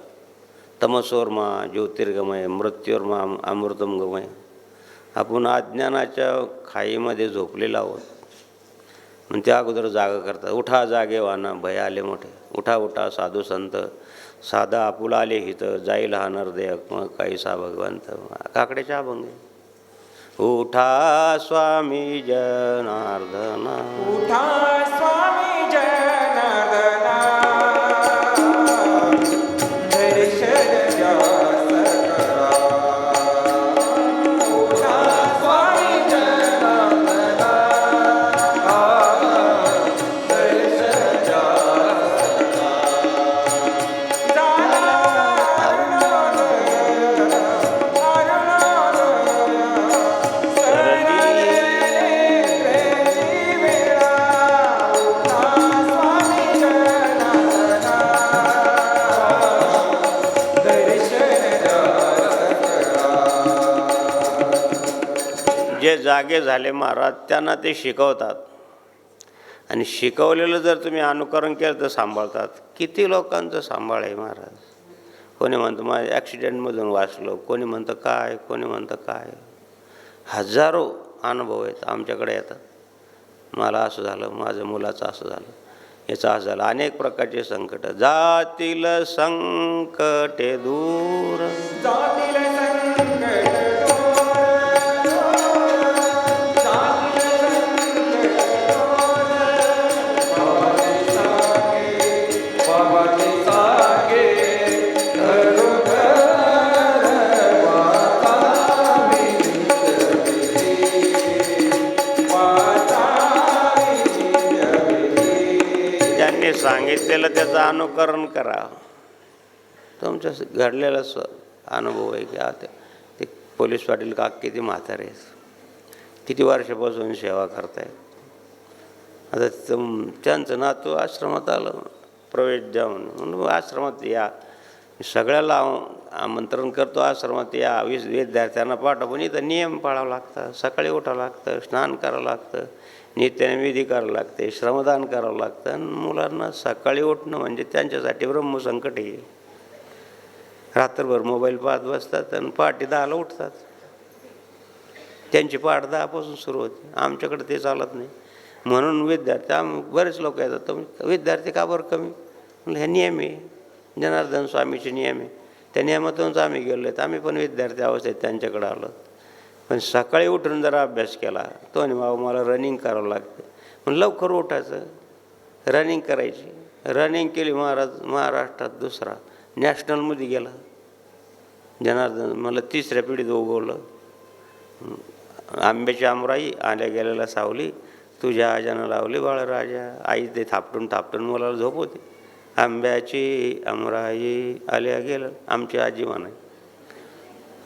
A: तमसोर्मा ज्योतिर्गमय मृत्यूर्मा अमृतम गमय. आपण अज्ञानाच्या खाईमध्ये झोपलेलो आहोत. मग त्या अगोदर जाग करतात. उठा जागे वाना भय आले मोठे. उठा उठा साधू संत, साधा आपुला आले हित, जाईल हा नरदेयक मग काहीसा भगवंत. काकड्याच्या अभंग. उठा स्वामी जनार्दना,
B: उठा स्वामी जनार्दना, दर्शन जास करा. उठा स्वामी जनार्दना, दर्शन जास
A: जे जागे झाले महाराज त्यांना ते शिकवतात. आणि शिकवलेलं जर तुम्ही अनुकरण केलं तर सांभाळतात. किती लोकांचं सांभाळ आहे महाराज. कोणी म्हणतं माझ्या ॲक्सिडेंटमधून वाचलो, कोणी म्हणतं काय, कोणी म्हणतं काय. हजारो अनुभव आहेत आमच्याकडे येतात. मला असं झालं, माझ्या मुलाचं असं झालं, याचं असं झालं. अनेक प्रकारचे संकट. जातील संकटे दूर,
B: जातील संकट
A: सांगितलेलं त्याचं अनुकरण करा. तुमच्या घडलेला अनुभव आहे की ते पोलीस पाटील का किती म्हातारे आहेत, किती वर्षापासून सेवा करतायत. आता त्यांचं नातू आश्रमात आलं, प्रवेश द्या म्हणून आश्रमात या. सगळ्याला आमंत्रण करतो आश्रमात या. विद्यार्थ्यांना पाठवून इथं नियम पाळावं लागतं. सकाळी उठावं लागतं, स्नान करावं लागतं, नित्यनैवेद्य करावं लागते, श्रमदान करावं लागतं. आणि मुलांना सकाळी उठणं म्हणजे त्यांच्यासाठी ब्रह्मसंकट आहे. रात्रभर मोबाईल पाहत बसतात आणि पहाटे 10ला उठतात. त्यांची पहाट 10पासून सुरू होते. आमच्याकडे ते चालत नाही. म्हणून विद्यार्थी बरेच लोक येतात. तर विद्यार्थी का बरं कमी? म्हणलं हे नियम आहे, जनार्दन स्वामीचे नियम आहे. त्या नियमातूनच आम्ही गेलो आहेत. आम्ही पण विद्यार्थी अवस्थेत त्यांच्याकडे आलो. पण सकाळी उठून जरा अभ्यास केला तो आणि बाबा मला रनिंग करावं लागतं. पण लवकर उठायचं, रनिंग करायची. रनिंग केली महाराष्ट्रात दुसरा, नॅशनलमध्ये गेला. जनार्दन मला 3ऱ्या पिढीत उगवलं. आंब्याची आमराई आल्या गेलेला सावली, तुझ्या आजानं लावली बाळराजा. आई ते थापटून मुलाला झोपवते. आंब्याची अमराई आल्या गेलं, आमची आजी म्हणाय.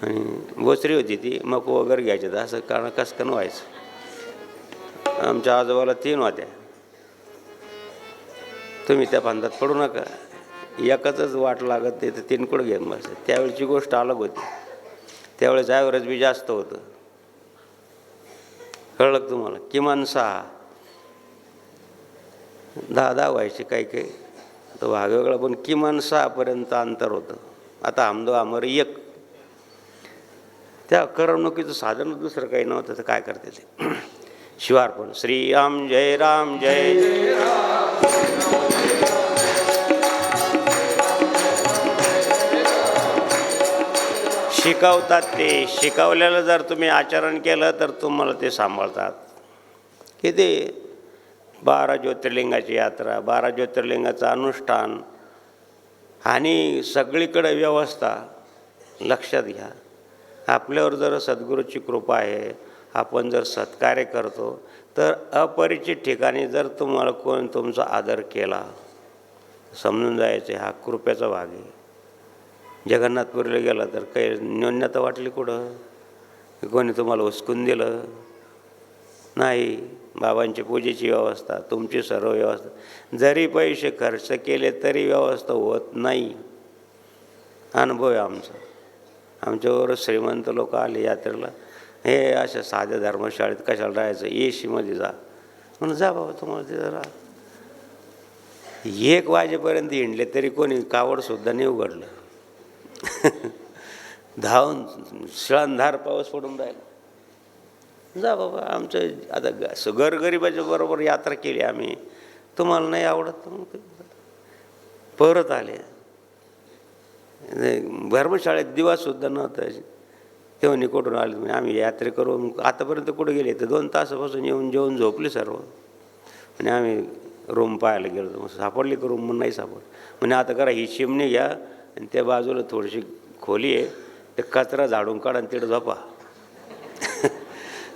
A: आणि बोचरी होती ती, मग वगैरे घ्यायचे तर असं कारण कसकन व्हायचं. आमच्या आजोबाला 3 होत्या. तुम्ही त्या फांदात पडू नका, एकच वाट लागत ते तर 3 कुठं घेऊन बस. त्यावेळची गोष्ट अलग होती. त्यावेळेस ॲव्हरेज बी जास्त होतं. कळलं का तुम्हाला? किमान 6 10 व्हायचे काही काही तर भाग वेगळा, पण किमान 6पर्यंत अंतर होतं. आता आमदो आमर 1. त्या करमणुकीचं साधन दुसरं काही नव्हतं तर काय करते ते. शिवार्पण. श्रीराम जय राम जय जय राम. शिकवतात ते. शिकवलेलं जर तुम्ही आचरण केलं तर तुम्हाला ते सांभाळतात. किती 12 ज्योतिर्लिंगाची यात्रा, 12 ज्योतिर्लिंगाचं अनुष्ठान आणि सगळीकडे व्यवस्था. लक्षात घ्या, आपल्यावर जर सद्गुरूची कृपा आहे, आपण जर सत्कार्य करतो तर अपरिचित ठिकाणी जर तुम्हाला कोण तुमचा आदर केला, समजून जायचं हा कृपेचा भाग आहे. जगन्नाथपुरीला गेला तर काही न्यूनता वाटली कुठं? कोणी तुम्हाला हुसकून दिलं नाही. बाबांची पूजेची व्यवस्था, तुमची सर्व व्यवस्था, जरी पैसे खर्च केले तरी व्यवस्था होत नाही. अनुभव आहे आमचा. आमच्याबरोबर श्रीमंत लोक आले यात्रेला, हे अशा साध्या धर्मशाळेत कशाला राहायचं, एशीमध्ये जा. म्हणून जा बाबा, तुम्हाला ते जरा 1 वाजेपर्यंत हिंडले तरी कोणी कावडसुद्धा नाही उघडलं. धावून शिळांधार पाऊस पडून राहिला. जा बाबा. आमचं आता गरगरिबाच्या बरोबर यात्रा केली आम्ही. तुम्हाला नाही आवडत मग परत आले. धर्मशाळेत दिवासुद्धा नव्हता. तेव्हा निकोटून आले म्हणजे आम्ही यात्रे करू. मग आतापर्यंत कुठे गेले तर 2 तासापासून येऊन जेवून झोपले सर्व. आणि आम्ही रूम पाहायला गेलो. मग सापडली का रूम? म्हणून नाही सापड. म्हणजे आता करा, ही चिमणी घ्या आणि त्या बाजूला थोडीशी खोली आहे, ते कचरा झाडून काढा आणि तिथं झोपा.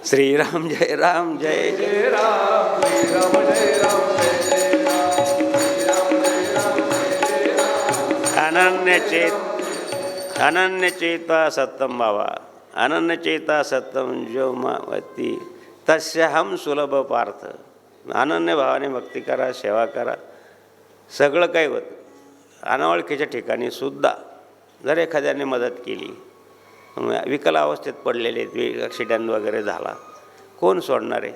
A: श्रीराम जय राम जय जय राम. श्रीराम जय राम जय जय राम. अनन्यचेता सत्तम बाबा. अनन्यचेता सत्तम जो मावती तस्य हम सुलभ पार्थ. अनन्य भावाने भक्ती करा, सेवा करा, सगळं काही होतं. अनोळखीच्या ठिकाणी सुद्धा जर एखाद्याने मदत केली, विकल अवस्थेत पडलेले, ॲक्सिडेंट वगैरे झाला, कोण सोडणार आहे?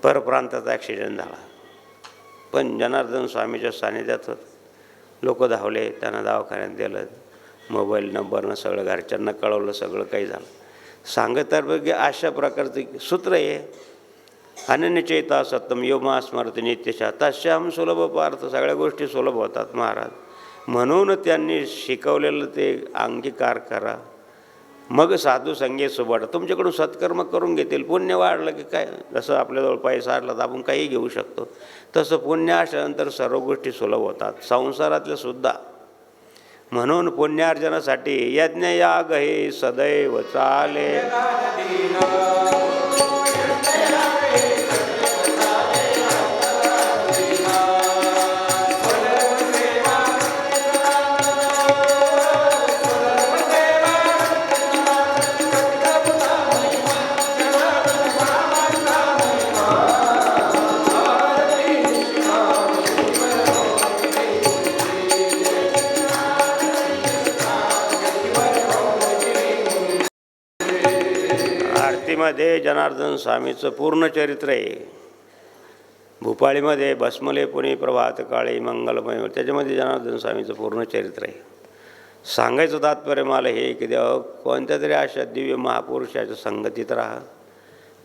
A: परप्रांताचा ॲक्सिडेंट झाला, पण जनार्दन स्वामीच्या सानिध्यात होत. लोक धावले, त्यांना दवाखान्यात दिलं, मोबाईल नंबरनं सगळं घरच्यांना कळवलं, सगळं काही झालं. सांगत तर की अशा प्रकारचं सूत्र आहे. अनन्यचेता सत्तम यो मा स्मरती नित्यशा तस्याम सुलभ पार्थ. सगळ्या गोष्टी सुलभ होतात महाराज. म्हणून त्यांनी शिकवलेलं ते अंगीकार करा. मग साधू संगे सुबट. तुमच्याकडून सत्कर्म करून घेतील. पुण्य वाढलं की काय, जसं आपल्याजवळ पैसा आला तर आपण काही घेऊ शकतो, तसं पुण्य असल्यानंतर सर्व गोष्टी सुलभ होतात, संसारातल्या सुद्धा. म्हणून पुण्यार्जनासाठी यज्ञयाग हे सदैव चाले. मध्ये जनार्दन स्वामीचं पूर्ण चरित्र आहे. भूपाळीमध्ये भस्मलेपुनी प्रभात काळी मंगलमय, त्याच्यामध्ये जनार्दन स्वामीचं पूर्ण चरित्र आहे. सांगायचं तात्पर्य मला हे की देवा, कोणत्या तरी अशा दिव्य महापुरुषाच्या संगतीत राहा.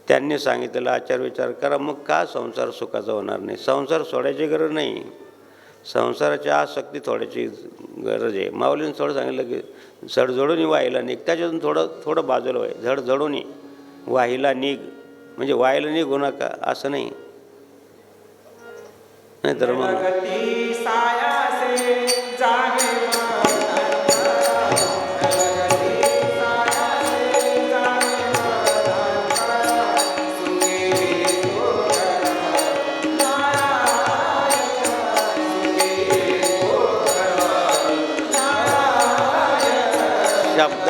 A: त्यांनी सांगितलेला आचार विचार करा, मग का संसार सुखाचा होणार नाही. संसार सोडायची गरज नाही, संसाराची आसक्ती थोड्याची गरज आहे. माऊलीने थोडं सांगितलं की झडझडून व्हायला निघ, त्याच्यातून थोडं बाजूला व्हाय. झडझडून वाहिला निघ म्हणजे व्हायला निघू नका असं नाही. नाहीतर मग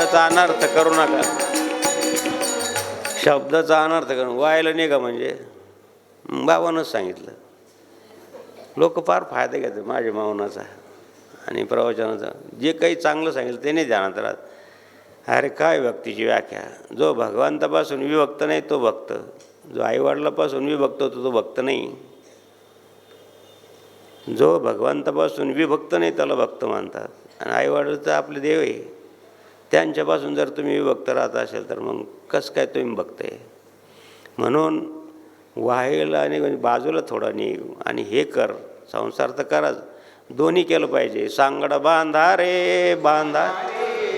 A: शब्दाचा अनर्थ करू नका. शब्दाचा अनर्थ करू व्हायला नाही का म्हणजे बाबांनाच सांगितलं. लोक फार फायदा घेतात माझ्या मौनाचा आणि प्रवचनाचा. जे काही चांगलं सांगितलं ते नाही ध्यानात राहत. अरे काय भक्तीची व्याख्या. जो भगवंतापासून विभक्त नाही तो भक्त. जो आईवडिलापासून विभक्त होतो तो भक्त नाही. जो भगवंतापासून विभक्त नाही त्याला भक्त मानतात. आणि आईवडील तर आपले देव आहे. त्यांच्यापासून जर तुम्ही विभक्त राहत असेल तर मग कसं काय तुम्ही भक्त आहे. म्हणून व्हायला आणि बाजूला थोडा निघ आणि हे कर. संसार तर कराच. दोन्ही केलं पाहिजे. सांगड बांधा रे बांधा.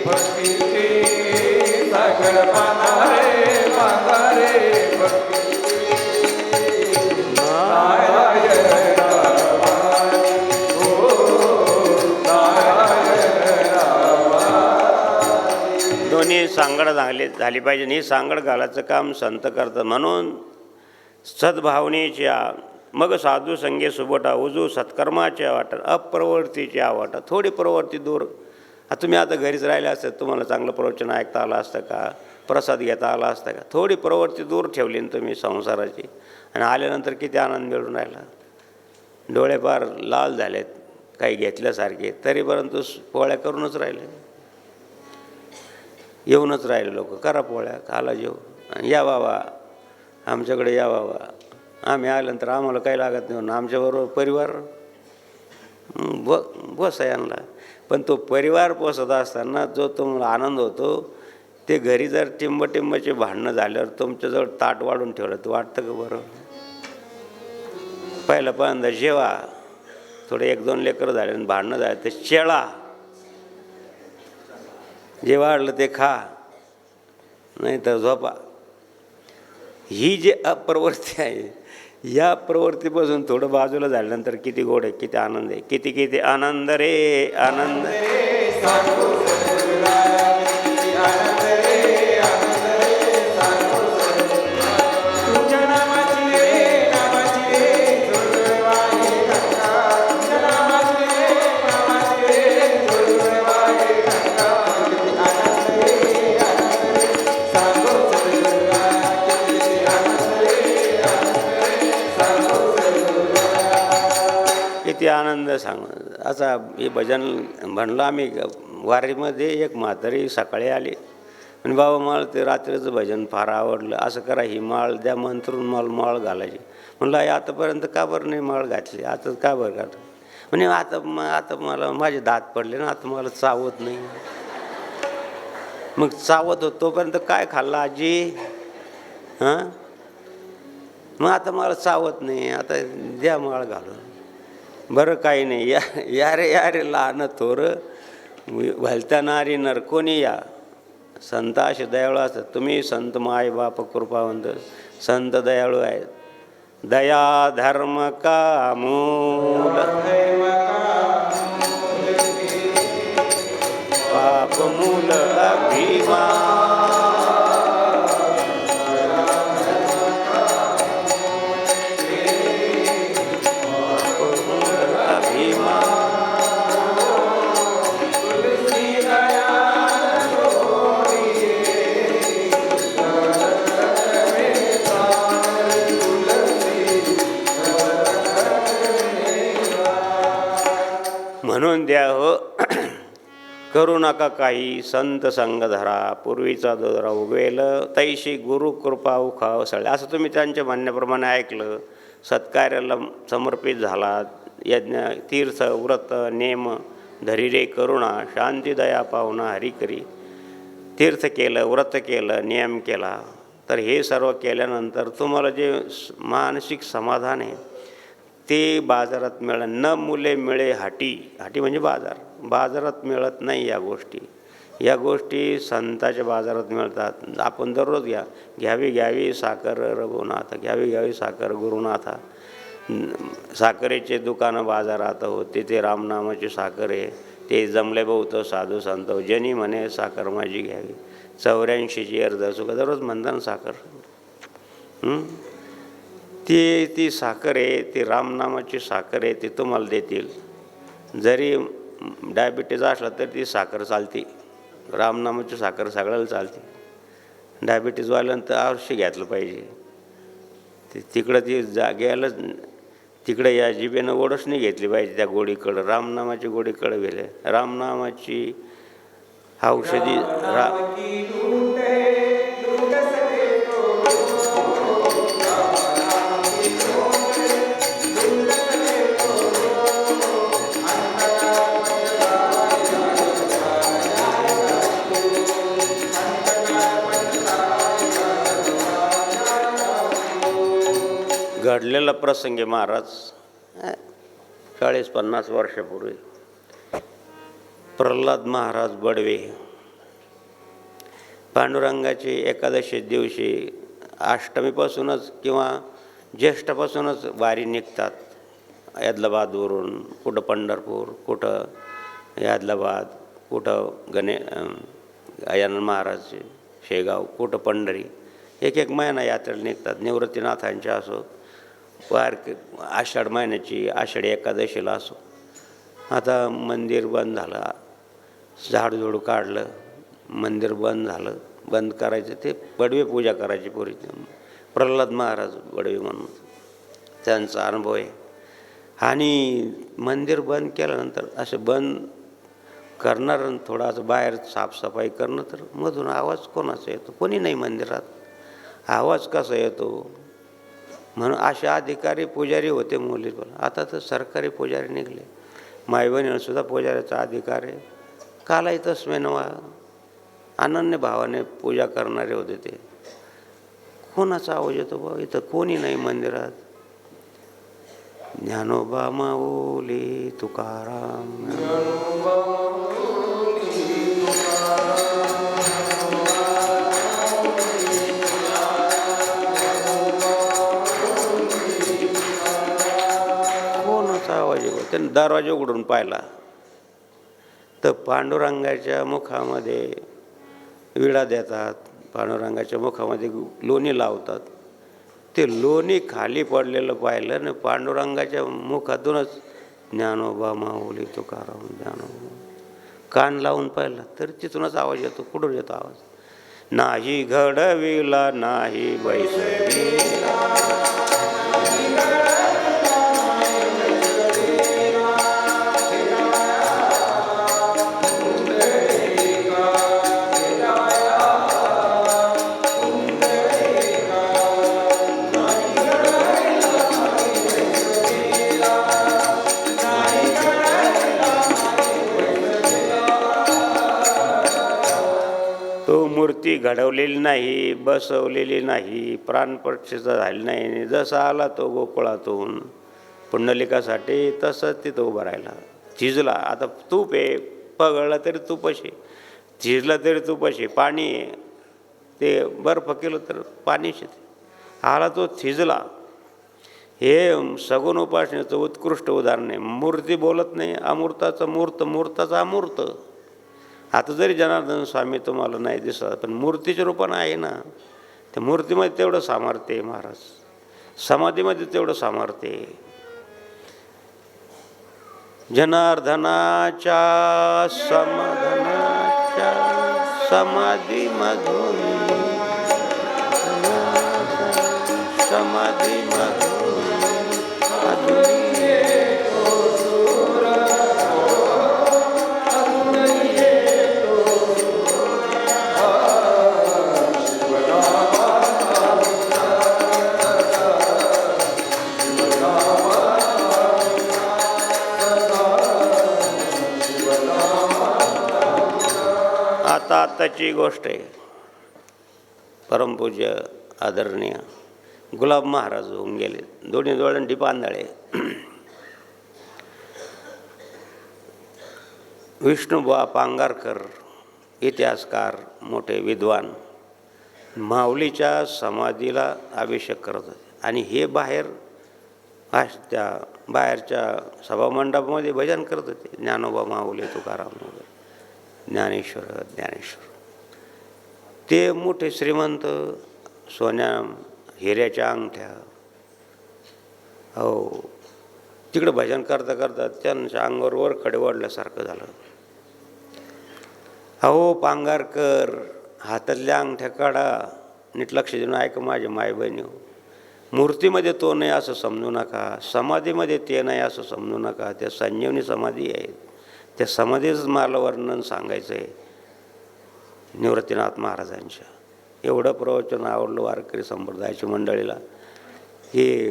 B: भक्तीचे सागर बांधा रे भक्तीचे नारायण रामानी नारायण रामानी.
A: दोन्ही सांगड झाली पाहिजे. ही सांगड घालायचं काम संत करतात. म्हणून सद्भावनेच्या मग साधू संगे सुबटा उजू सत्कर्माच्या वाटा अप्रवृत्तीची वाटा. थोडी प्रवृत्ती दूर. तुम्ही आता घरीच राहिले असतं तुम्हाला चांगलं प्रवचन ऐकता आलं असतं का. प्रसाद घेता आला असता का. थोडी प्रवृत्ती दूर ठेवली ना तुम्ही संसाराची. आणि आल्यानंतर किती आनंद मिळून राहिला. डोळे फार लाल झालेत काही घेतल्यासारखे तरी परंतु पोळ्या करूनच राहिले. येऊनच राहिले लोक. करा पोळ्या खाला जेव आणि या बाबा आमच्याकडे या बाबा. आम्ही आल्यानंतर आम्हाला काही लागत नाही. आमच्याबरोबर परिवार बस आहे आणला. पण तो परिवार पोसत असताना जो तुम्हाला आनंद होतो ते घरी जर टिंबटिंबाचे भांडणं झाल्यावर तुमच्याजवळ ताट वाढून ठेवलं तर वाटतं का बरं. पहिल्यांदा जेवा. थोडे 1-2 लेकरं झाले आणि भांडणं झाले ते शेळा. जे वाढलं ते खा नाही तर झोपा. ही जी अप्रवृत्ती आहे या प्रवृत्तीपासून थोडं बाजूला झाल्यानंतर किती गोड आहे. किती आनंद आहे. किती किती आनंद रे आनंद. किती आनंद सांग. असा हे भजन म्हणलं आम्ही वारीमध्ये. एक म्हातारी सकाळी आली आणि बाबा मला ते रात्रीचं भजन फार आवडलं. असं करा ही माळ द्या मंत्रून मला माळ घालायची. म्हणलं आई आतापर्यंत का बरं नाही माळ घातली. आता का बरं घात. म्हणजे आता मला माझे दात पडले ना आता मला चावत नाही. मग चावत होत तोपर्यंत काय खाल्लं आजी. हां मग आता मला चावत नाही आता द्या माळ घालून. बरं काही नाही. या रे लहान थोर भलत्या नारी नर कोणी या. संत असे दयाळू असतात. तुम्ही संत माय बाप कृपावंत संत दयाळू आहेत. दया धर्म का मूल पाप मूल अभिमान. म्हणून द्या हो करू नका काही संत संग धरा. पूर्वीचा दोरा उगवेल तैशी गुरु कृपा उखाव सळे. असं तुम्ही त्यांच्या म्हणण्याप्रमाणे ऐकलं. सत्कार्याला समर्पित झालात. यज्ञ तीर्थ व्रत नेम धरी रे करुणा शांती दया पाहुणा हरी करी. तीर्थ केलं व्रत केलं नियम केला तर हे सर्व केल्यानंतर तुम्हाला जे मानसिक समाधान आहे ते बाजारात मिळेल. न मुले मिळे हाटी. हाटी म्हणजे बाजारात मिळत नाही या गोष्टी. या गोष्टी संतांच्या बाजारात मिळतात. आपण दररोज घ्यावी साखर रघुनाथ. घ्यावी साखर गुरुनाथा. साखरेचे दुकानं बाजारात होते. ते रामनामाची साखर आहे. ते जमले बहुत साधू संत जनी म्हणे साखर माझी घ्यावी. 84ची अर्ध सुख दररोज म्हणताना साखर. ती साखर आहे. ती रामनामाची साखर आहे. ती तुम्हाला देतील. जरी डायबिटीज असला तर ती साखर चालते. रामनामाची साखर सगळ्याला चालते. डायबिटीजवाल्यानं तर अवश्य घेतलं पाहिजे. तिकडं ती गेलं तिकडे या जिभेनं ओढच नाही घेतली पाहिजे त्या गोडीकडं. रामनामाची गोडीकडं गेले. रामनामाची औषधी घडलेला प्रसंग आहे महाराज. 40-50 वर्षापूर्वी प्रल्हाद महाराज बडवे पांडुरंगाची एकादशी दिवशी अष्टमीपासूनच किंवा ज्येष्ठापासूनच वारी निघतात. यादलाबादवरून कुठं पंढरपूर, कुठं यादलाबाद, कुठं गजानन महाराज शेगाव, कुठं पंढरी. एक महिना यात्रेला निघतात. निवृत्तीनाथांच्या असो, आषाढ महिन्याची आषाढी एकादशीला असो. आता मंदिर बंद झालं, झाडझूड काढलं, मंदिर बंद झालं. बंद करायचं ते बडवे पूजा करायची पूर्वी. प्रल्हाद महाराज बडवे म्हणून त्यांचा अनुभव आहे. आणि मंदिर बंद केल्यानंतर असं बंद करणार थोडासा बाहेर साफसफाई करणं, तर मधून आवाज कोणाचा येतो? कोणी नाही मंदिरात. आवाज कसा येतो? म्हणून असे अधिकारी पुजारी होते मुलीवर. आता तर सरकारी पुजारी निघले. मायबहिणींसुद्धा पुजाऱ्याचा अधिकार आहे. कालाही तस्मै नमः अनन्य भावाने पूजा करणारे होते ते. कोणाचा आवाज येतो बा? इथं कोणी नाही मंदिरात. ज्ञानोबा माऊली तुकाराम, आवाज येतो. त्याने दरवाजा उघडून पाहिला तर पांडुरंगाच्या मुखामध्ये विडा देतात. पांडुरंगाच्या मुखामध्ये लोणी लावतात. ते लोणी खाली पडलेलं पाहिलं आणि पांडुरंगाच्या मुखातूनच ज्ञानोबा माऊली तुकाराम ज्ञानोबा. कान लावून पाहिलं तर तिथूनच आवाज येतो. कुठून येतो आवाज? नाही घडविला नाही बैसविला, मूर्ती घडवलेली नाही, बसवलेली नाही, प्राणप्रतिष्ठा झाली नाही. जसा आला तो गोकुळातून पुंडलिकासाठी तसंच तिथं उभं राहिला. झिजला. आता तूप आहे, पगळला तरी तुपाशी, झिजला तरी तुपाशी. पाणी आहे, ते बर्फ केलं तर पाणीशी. आला तो थिजला. हे सगुण उपासनेचं उत्कृष्ट उदाहरण आहे. मूर्ती बोलत नाही, अमूर्ताचं मूर्त, मूर्ताचा अमूर्त. आता जरी जनार्दन स्वामी तुम्हाला नाही दिसत, पण मूर्तीच्या रूपानं आहे ना. त्या मूर्तीमध्ये तेवढं सामर्थ्य आहे महाराज. समाधीमध्ये तेवढं सामर्थ्य आहे. जनार्दनाच्या समाधानाच्या समाधीमधून, समाधीमधून आताची गोष्ट आहे. परमपूज्य आदरणीय गुलाब महाराज होऊन गेले. दोन्ही डोळ्यांनी पांदळे. विष्णुबुवा पांगारकर इतिहासकार, मोठे विद्वान, माऊलीच्या समाधीला अभिषेक करत होते. आणि हे त्या बाहेरच्या सभामंडपामध्ये भजन करत होते. ज्ञानोबा माऊली तुकाराम वगैरे, ज्ञानेश्वर ज्ञानेश्वर. ते मोठे श्रीमंत, सोन्या हिऱ्याच्या अंगठ्या, हो, तिकडं भजन करता करता त्यांच्या अंगावर वर खडे वाढल्यासारखं झालं. अहो पांगारकर, हातातल्या अंगठ्या काढा, नीट लक्ष देऊन ऐका माझे माय बहिणी हो. मूर्तीमध्ये तो नाही असं समजू नका, समाधीमध्ये ते नाही असं समजू नका. त्या संजीवनी समाधी आहेत, त्या समाधीच मला वर्णन सांगायचं आहे निवृत्तीनाथ महाराजांच्या. एवढं प्रवचन आवडलं वारकरी संप्रदायाच्या मंडळीला की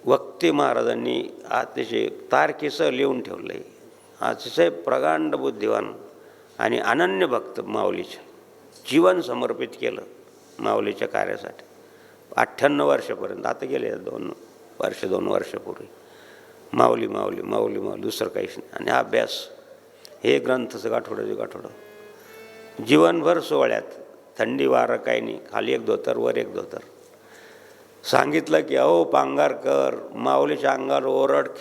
A: वक्ती महाराजांनी अतिशय तारखेसह लिहून ठेवलं आहे. अतिशय प्रगांड बुद्धिवान आणि अनन्य भक्त माऊलीचे जीवन समर्पित केलं माऊलीच्या कार्यासाठी. 98 वर्षापर्यंत, आता गेले 2 वर्षापूर्वी माऊली माऊली माऊली माऊली, दुसरं काहीच नाही. आणि अभ्यास हे ग्रंथचं गाठोडं जीवनभर सोहळ्यात, थंडी वारं काही नाही, खाली एक धोतर वर एक धोतर. सांगितलं की अहो पांगारकर, माऊलीच्या अंगावर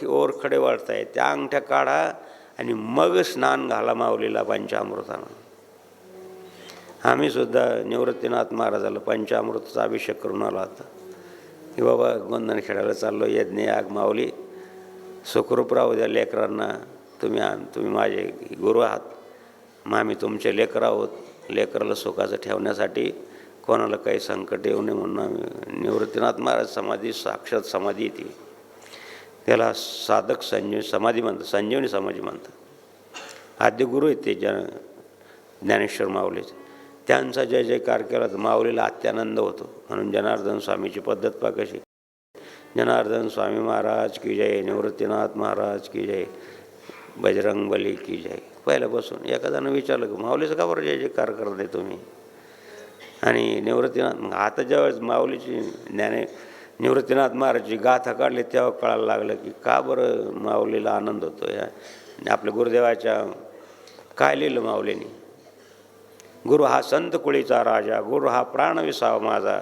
A: ओरखडे वळत आहे, त्या अंगठ्या काढा आणि मग स्नान घाला माऊलीला पंचामृतानं. आम्हीसुद्धा निवृत्तीनाथ महाराजाला पंचामृताचा अभिषेक करून आलो आता की बाबा गोंधन खेळायला चाललो, यज्ञ याग माऊली सुखरूप राहू द्या लेकरांना. तुम्ही माझे गुरु आहात, मग आम्ही तुमचे लेकर आहोत. लेकराला सुखाचं ठेवण्यासाठी कोणाला काही संकट येऊ नये म्हणून आम्ही निवृत्तीनाथ महाराज समाधी, साक्षात समाधी येते त्याला साधक समाधी म्हणतात, संजीवनी समाधी म्हणतात. आद्य गुरु आहेत ते ज्ञानेश्वर माऊलीचे. त्यांचा जय जयकार केला तर माऊलीला अत्यानंद होतो. म्हणून जनार्दन स्वामीची पद्धत पहा कशी. जनार्दन स्वामी महाराज की जय, निवृत्तीनाथ महाराज की जय, बजरंगबली की जय. पहिल्यापासून एखाद्यानं विचारलं की माऊलीचं का बरं जय जयकार करत आहे तुम्ही. आणि निवृत्तीनाथ, मग आता ज्यावेळेस माऊलीची निवृत्तीनाथ महाराजची गाथा काढली तेव्हा कळायला लागलं की का बरं माऊलीला आनंद होतो. या आपल्या गुरुदेवाच्या काय लिहिलं माऊलीने, गुरु हा संत कुळीचा राजा, गुरु हा प्राण विसावा माझा,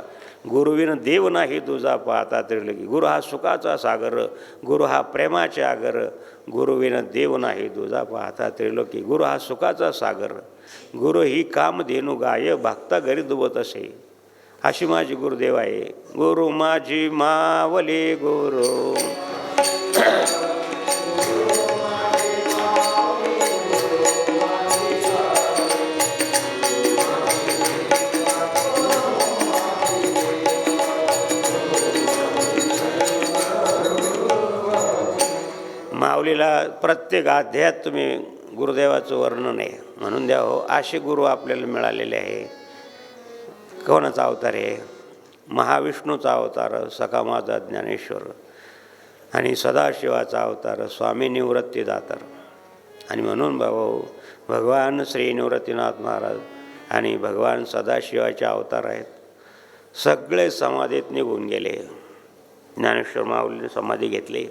A: गुरुविन देव नाही तुझा पाहता त्रिलोकी. गुरु हा सुखाचा सागर, गुरु हा प्रेमाचे आगर, गुरुविन देव नाही तुझा पाहता त्रिलोकी. गुरु हा सुखाचा सागर, गुरु ही कामधेनू गाय, भक्ता घरी दुबत असे. अशी माझी गुरुदेव आहे. गुरु माझी मावले गुरु, माऊलीला प्रत्येक अध्यायात तुम्ही गुरुदेवाचं वर्णन आहे. म्हणून द्या हो, असे गुरु आपल्याला मिळालेले आहे. कोणाचा अवतार आहे? महाविष्णूचा अवतार सखा माझा ज्ञानेश्वर, आणि सदाशिवाचा अवतार स्वामी निवृत्तीदातार. आणि म्हणून भाऊ भगवान श्री निवृत्तीनाथ महाराज आणि भगवान सदाशिवाचे अवतार आहेत. सगळे समाधीत निघून गेले. ज्ञानेश्वर माऊलीने समाधी घेतली.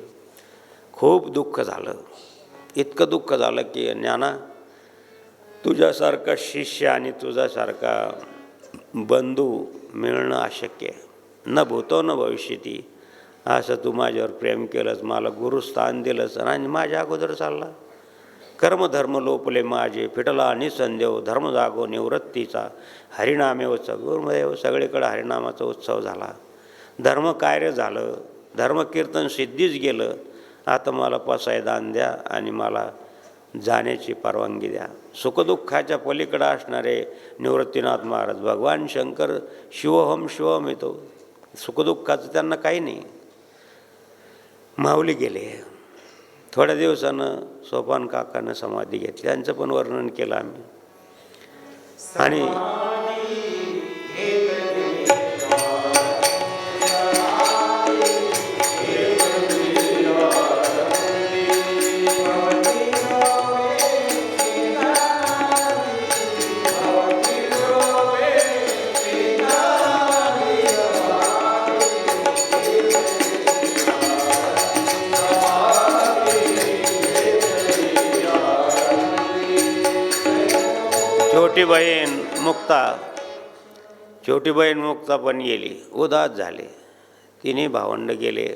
A: खूप दुःख झालं, इतकं दुःख झालं की ज्ञाना, तुझ्यासारखा शिष्य आणि तुझ्यासारखा बंधू मिळणं अशक्य आहे. न भूतो न भविष्यती. असं तू माझ्यावर प्रेम केलंस, मला गुरुस्थान दिलंस आणि माझ्या अगोदर चालला. कर्मधर्म लोपले माझे, फिटला निसंदेव धर्म जागो निवृत्तीचा. हरिनामे उत्सव, गुरुदेव सगळीकडे हरिनामाचा उत्सव झाला. धर्मकार्य झालं, धर्मकीर्तन सिद्धीच गेलं. आता मला पसायदान द्या आणि मला जाण्याची परवानगी द्या. सुखदुःखाच्या पलीकडे असणारे निवृत्तीनाथ महाराज, भगवान शंकर शिवोहम शिवम येतो. सुखदुःखाचं त्यांना काही नाही. माऊली गेले. थोड्या दिवसानं सोपान काकानं समाधी घेतली. त्यांचं पण वर्णन केलं आम्ही. आणि छोटी बहीण मुक्ता पण गेली, उदास झाले. तिन्ही भावंड गेले.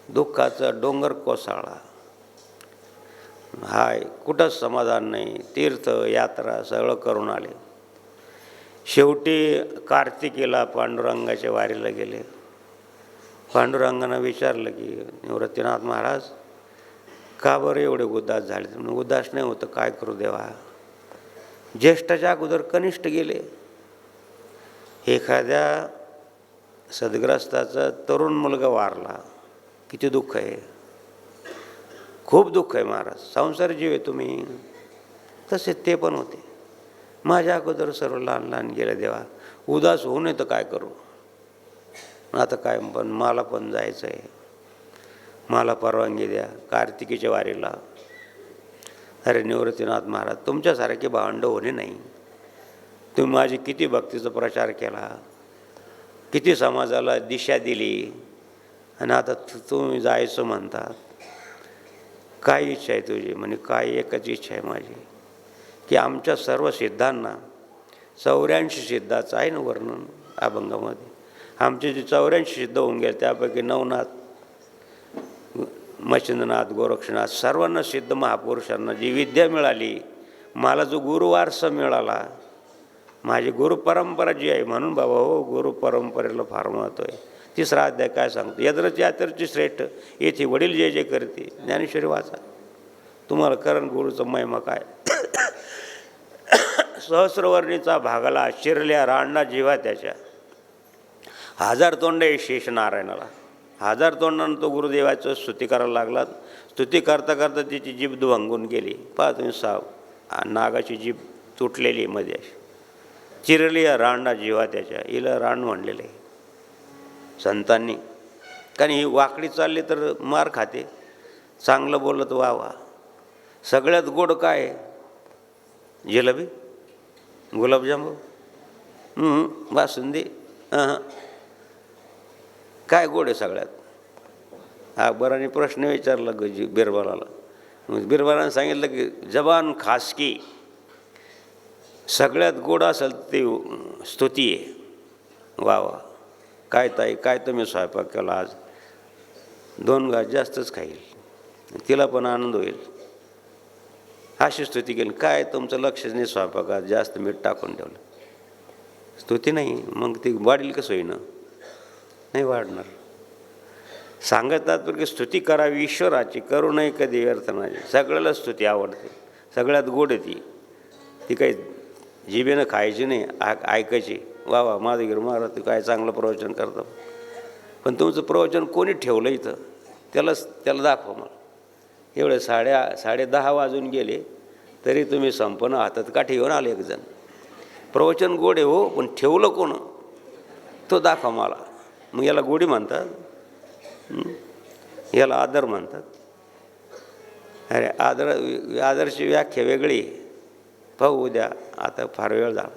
A: दुःखाचा डोंगर कोसळला. हाय कुठंच समाधान नाही. तीर्थ यात्रा सगळं करून आले. शेवटी कार्तिकीला पांडुरंगाच्या वारीला गेले. पांडुरंगानं विचारलं की निवृत्तीनाथ महाराज, का बरं एवढे उदास झाले? म्हणून उदास नाही होतं, काय करू देवा, ज्येष्ठाच्या अगोदर कनिष्ठ गेले. एखाद्या सद्ग्रस्ताचा तरुण मुलगा वारला, किती दुःख आहे, खूप दुःख आहे महाराज. संसार जीव आहे तुम्ही. तसे ते पण होते. माझ्या अगोदर सर्व लहान लहान गेले देवा, उदास होऊ नये तर काय करू. आता काय, पण मला पण जायचं आहे, मला परवानगी द्या कार्तिकीच्या वारीला. अरे निवृत्तीनाथ महाराज, तुमच्यासारखे भावंड होणे नाही. तुम्ही माझी किती भक्तीचा प्रचार केला, किती समाजाला दिशा दिली, आणि आता तुम्ही जायचं म्हणतात. काय इच्छा आहे तुझी? म्हणे काय, एकच इच्छा आहे माझी, की आमच्या सर्व सिद्धांना 84 सिद्धाचं आहे ना वर्णन अभंगामध्ये. आमचे जे 84 सिद्ध होऊन गेले त्यापैकी नवनाथ, मच्छिंद्रनाथ, गोरक्षनाथ सर्वांना सिद्ध महापुरुषांना जी विद्या मिळाली, मला जो गुरुवारसा मिळाला, माझी गुरुपरंपरा जी आहे, म्हणून बाबा हो गुरुपरंपरेला फार महत्त्व आहे. तिसरा अध्याय काय सांगतो? यद्रच यात्रची श्रेष्ठ येथे वडील जे जे करते. ज्ञानेश्वरी वाचा, तुम्हाला करण गुरुचा महिमा काय. सहस्रवर्णीचा भागाला शिरल्या रांडा जीवा त्याच्या, 1000 तोंड आहे शेष नारायणाला. 1000 तोंडानं तो गुरुदेवाचं स्तुती करायला लागला. स्तुती करता करता तिची जीभ दुभंगून गेली. पहा तुम्ही, नागाची जीभ तुटलेली मध्ये अशी. चिरली रांडा जीवा त्याच्या, हिला रांड म्हणलेलं आहे संतांनी. कारण ही वाकडी चालली तर मार खाते, चांगलं बोलत वा वा. सगळ्यात गोड काय? जिलेबी, गुलाबजामू, बासुंदी, काय गोड आहे सगळ्यात? अकबराने प्रश्न विचारला बिरबलाला. बिरबलाने सांगितलं की जबान खासकी, सगळ्यात गोड असेल ते स्तुती आहे. वा वा, काय ताई, काय तुम्ही स्वयंपाक केला आज? 2 घास जास्तच खाईल, तिला पण आनंद होईल. अशी स्तुती केली. काय तुमचं लक्षच नाही स्वयंपाकात, जास्त मीठ टाकून ठेवलं. स्तुती नाही, मग ती वाढेल कसं होईना? नाही वाढणार. सांगतात की स्तुती करावी ईश्वराची, करू नये कधी व्यर्थ नाही. सगळ्याला स्तुती आवडते, सगळ्यात गोड आहे ती. ती काही जिभेनं खायची नाही, ऐकायची. वा वा माधवगिरी महाराज ते काय चांगलं प्रवचन करतं. पण तुमचं प्रवचन कोणी ठेवलं इथं, त्याला दाखवा मला. एवढे 10:30 वाजून गेले तरी तुम्ही संपन्न हातात काठी घेऊन आले एक जण. प्रवचन गोड आहे हो, पण ठेवलं कोण तो दाखवा मला. मग याला गोडी म्हणतात, याला आदर म्हणतात. अरे आदरची व्याख्या वेगळी. पाहू उद्या, आता फार वेळ झाला.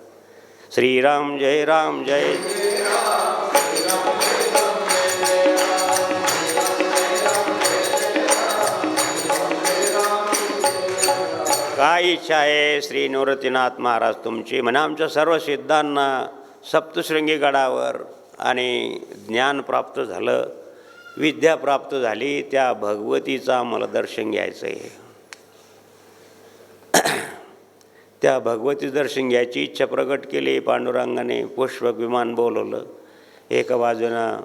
A: श्रीराम जय राम जय. काय इच्छा आहे श्री निवृत्तीनाथ महाराज तुमची? म्हणा आमच्या सर्व सिद्धांना सप्तशृंगी गडावर आणि ज्ञान प्राप्त झालं, विद्या प्राप्त झाली, त्या भगवतीचं मला दर्शन घ्यायचं आहे. त्या भगवती दर्शन घ्यायची इच्छा प्रकट केली. पांडुरंगाने पुष्पक विमान बोलवलं. एका बाजूनं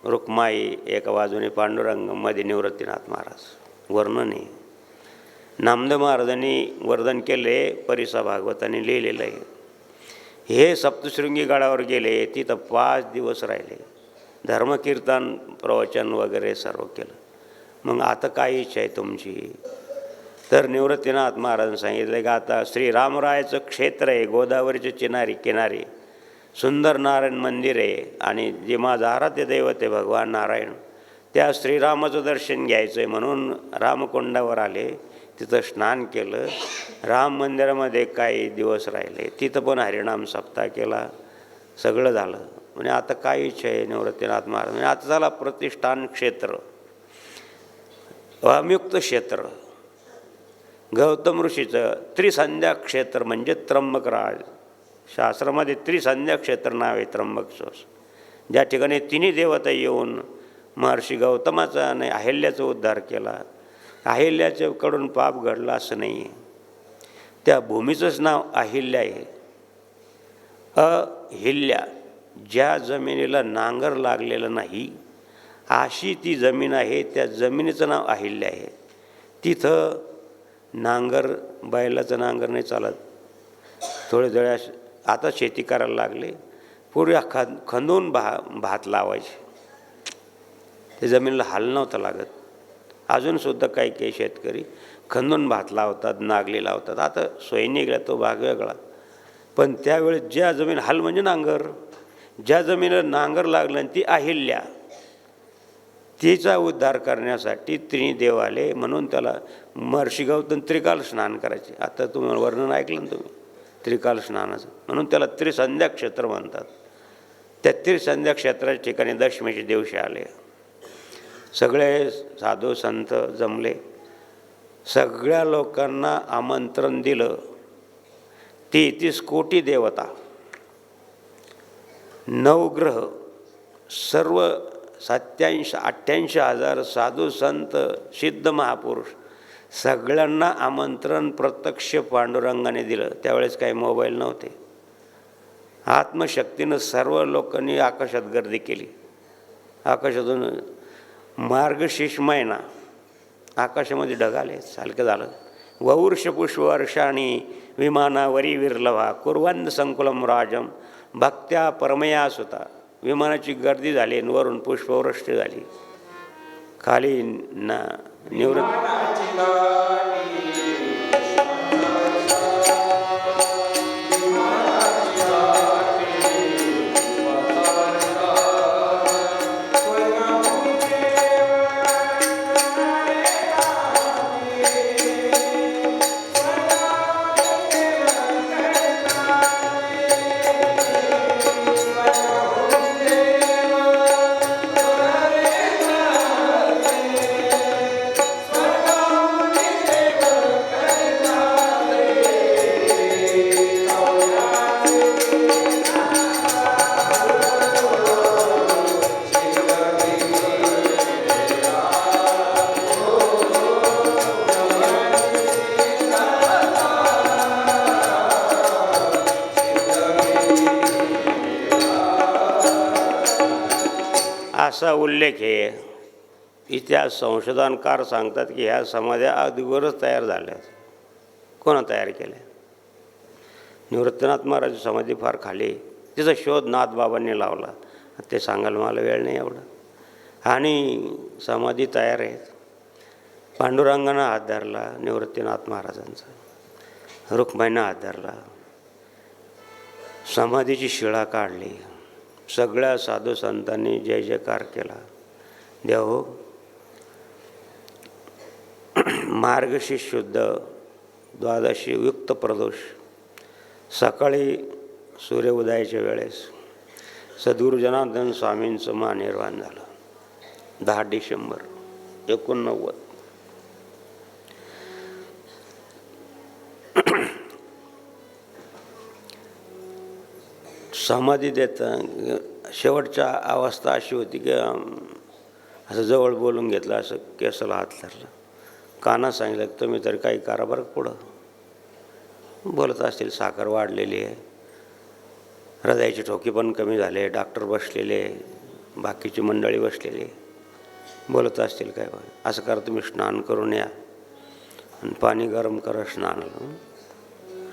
A: रुक्माई, एका बाजूने पांडुरंग, मध्ये निवृत्तीनाथ महाराज. वर्णन आहे. नामदेव महाराजांनी वर्णन केले, परिसा भागवतांनी लिहिलेलं आहे. हे सप्तशृंगी गडावर गेले, तिथं 5 दिवस राहिले. धर्मकीर्तन, प्रवचन वगैरे सर्व केलं. मग आता काय इच्छा आहे तुमची? तर निवृत्तीनाथ महाराजांनी सांगितलं की आता श्रीरामरायाचं क्षेत्र आहे, गोदावरीच्या किनारी सुंदर नारायण मंदिर आहे, आणि जे माझं आराध्य दैवत आहे भगवान नारायण, त्या श्रीरामाचं दर्शन घ्यायचं आहे. म्हणून रामकुंडावर आले, तिथं स्नान केलं. राम मंदिरामध्ये काही दिवस राहिले, तिथं पण हरिनाम सप्ताह केला. सगळं झालं. म्हणजे आता काय इच्छा आहे निवृत्तीनाथ महाराज? म्हणजे आता झाला प्रतिष्ठान क्षेत्र, अमुक्त क्षेत्र. गौतम ऋषीचं त्रिसंध्या क्षेत्र म्हणजे त्र्यंबकराज. शास्त्रामध्ये त्रिसंध्या क्षेत्र नाव आहे त्र्यंबकचं, ज्या ठिकाणी तिन्ही देवता येऊन महर्षी गौतमाचा आणि अहिल्याचा उद्धार केला. अहिल्याच्याकडून पाप घडलं असं नाही आहे. त्या भूमीचंच नाव अहिल्या आहे. अहिल्या, ज्या जमिनीला नांगर लागलेलं नाही अशी ती जमीन आहे, त्या जमिनीचं नाव अहिल्या आहे. तिथं नांगर, बैलाचं नांगर नाही चालत. थोडे आता शेती करायला लागले. पूर्वी खंदून भात लावायचे. ते जमिनीला हाल नव्हतं लागत. अजूनसुद्धा काही काही शेतकरी खंदून भात लावतात, नागली लावतात. आता सोयी निघाला तो भाग वेगळा. पण त्यावेळेस ज्या जमीन हाल म्हणजे नांगर, ज्या जमिनीला नांगर लागलं आणि ती अहिल्या, तिचा उद्धार करण्यासाठी त्रिदेव आले. म्हणून त्याला महर्षी गौतम त्रिकाल स्नान करायचे. आता तुम्हाला वर्णन ऐकलं ना तुम्ही त्रिकाल स्नानाचं, म्हणून त्याला त्रिसंध्या क्षेत्र म्हणतात. त्या त्रिसंध्या क्षेत्राच्या ठिकाणी दशमीच्या दिवशी आले. सगळे साधू संत जमले. सगळ्या लोकांना आमंत्रण दिलं. 33 कोटी देवता, 9 ग्रह, सर्व 87-88 हजार साधू संत सिद्ध महापुरुष, सगळ्यांना आमंत्रण प्रत्यक्ष पांडुरंगाने दिलं. त्यावेळेस काही मोबाईल नव्हते. आत्मशक्तीनं सर्व लोकांनी आकाशात गर्दी केली. आकाशातून मार्गशीर्ष महिना आकाशामध्ये ढगाले सारखं झालं. वौर्ष पुष्पवर्षाणी विमानावरी विर्लभा कुर्वंद संकुलम राजम भक्त्या परमया सुता. विमानाची गर्दी झाली आणि वरून पुष्पवृष्टी झाली. खाली निवृत्त असा उल्लेख आहे. इतिहास संशोधनकार सांगतात की ह्या समाध्या अगोदरच तयार झाल्या. कोणा तयार केल्या? निवृत्तीनाथ महाराज समाधी फार खाली. तिचा शोध नाथबाबांनी लावला. ते सांगायला मला वेळ नाही एवढा. आणि समाधी तयार आहेत. पांडुरंगानं हात धरला निवृत्तीनाथ महाराजांचा, रुक्माईनं हात धरला, समाधीची शिळा काढली. सगळ्या साधू संतांनी जय जयकार केला. देव मार्गशीर्ष शुद्ध द्वादशी युक्त प्रदोष सकाळी सूर्य उदयाच्या वेळेस सद्गुरू जनार्दन स्वामींचं महानिर्वाण झालं. 10 डिसेंबर 1989. समाधी देता शेवटच्या अवस्था अशी होती की असं जवळ बोलून घेतलं, असं केसाला हात धरला, कानात सांगितलं की तुम्ही तरी काही करा बरं. पुढं बोलत असतील. साखर वाढलेली आहे, हृदयाची ठोकी पण कमी झाले, डॉक्टर बसलेले, बाकीची मंडळी बसलेली, बोलत असतील काय असं करा, तुम्ही स्नान करून या आणि पाणी गरम करा स्नानाला.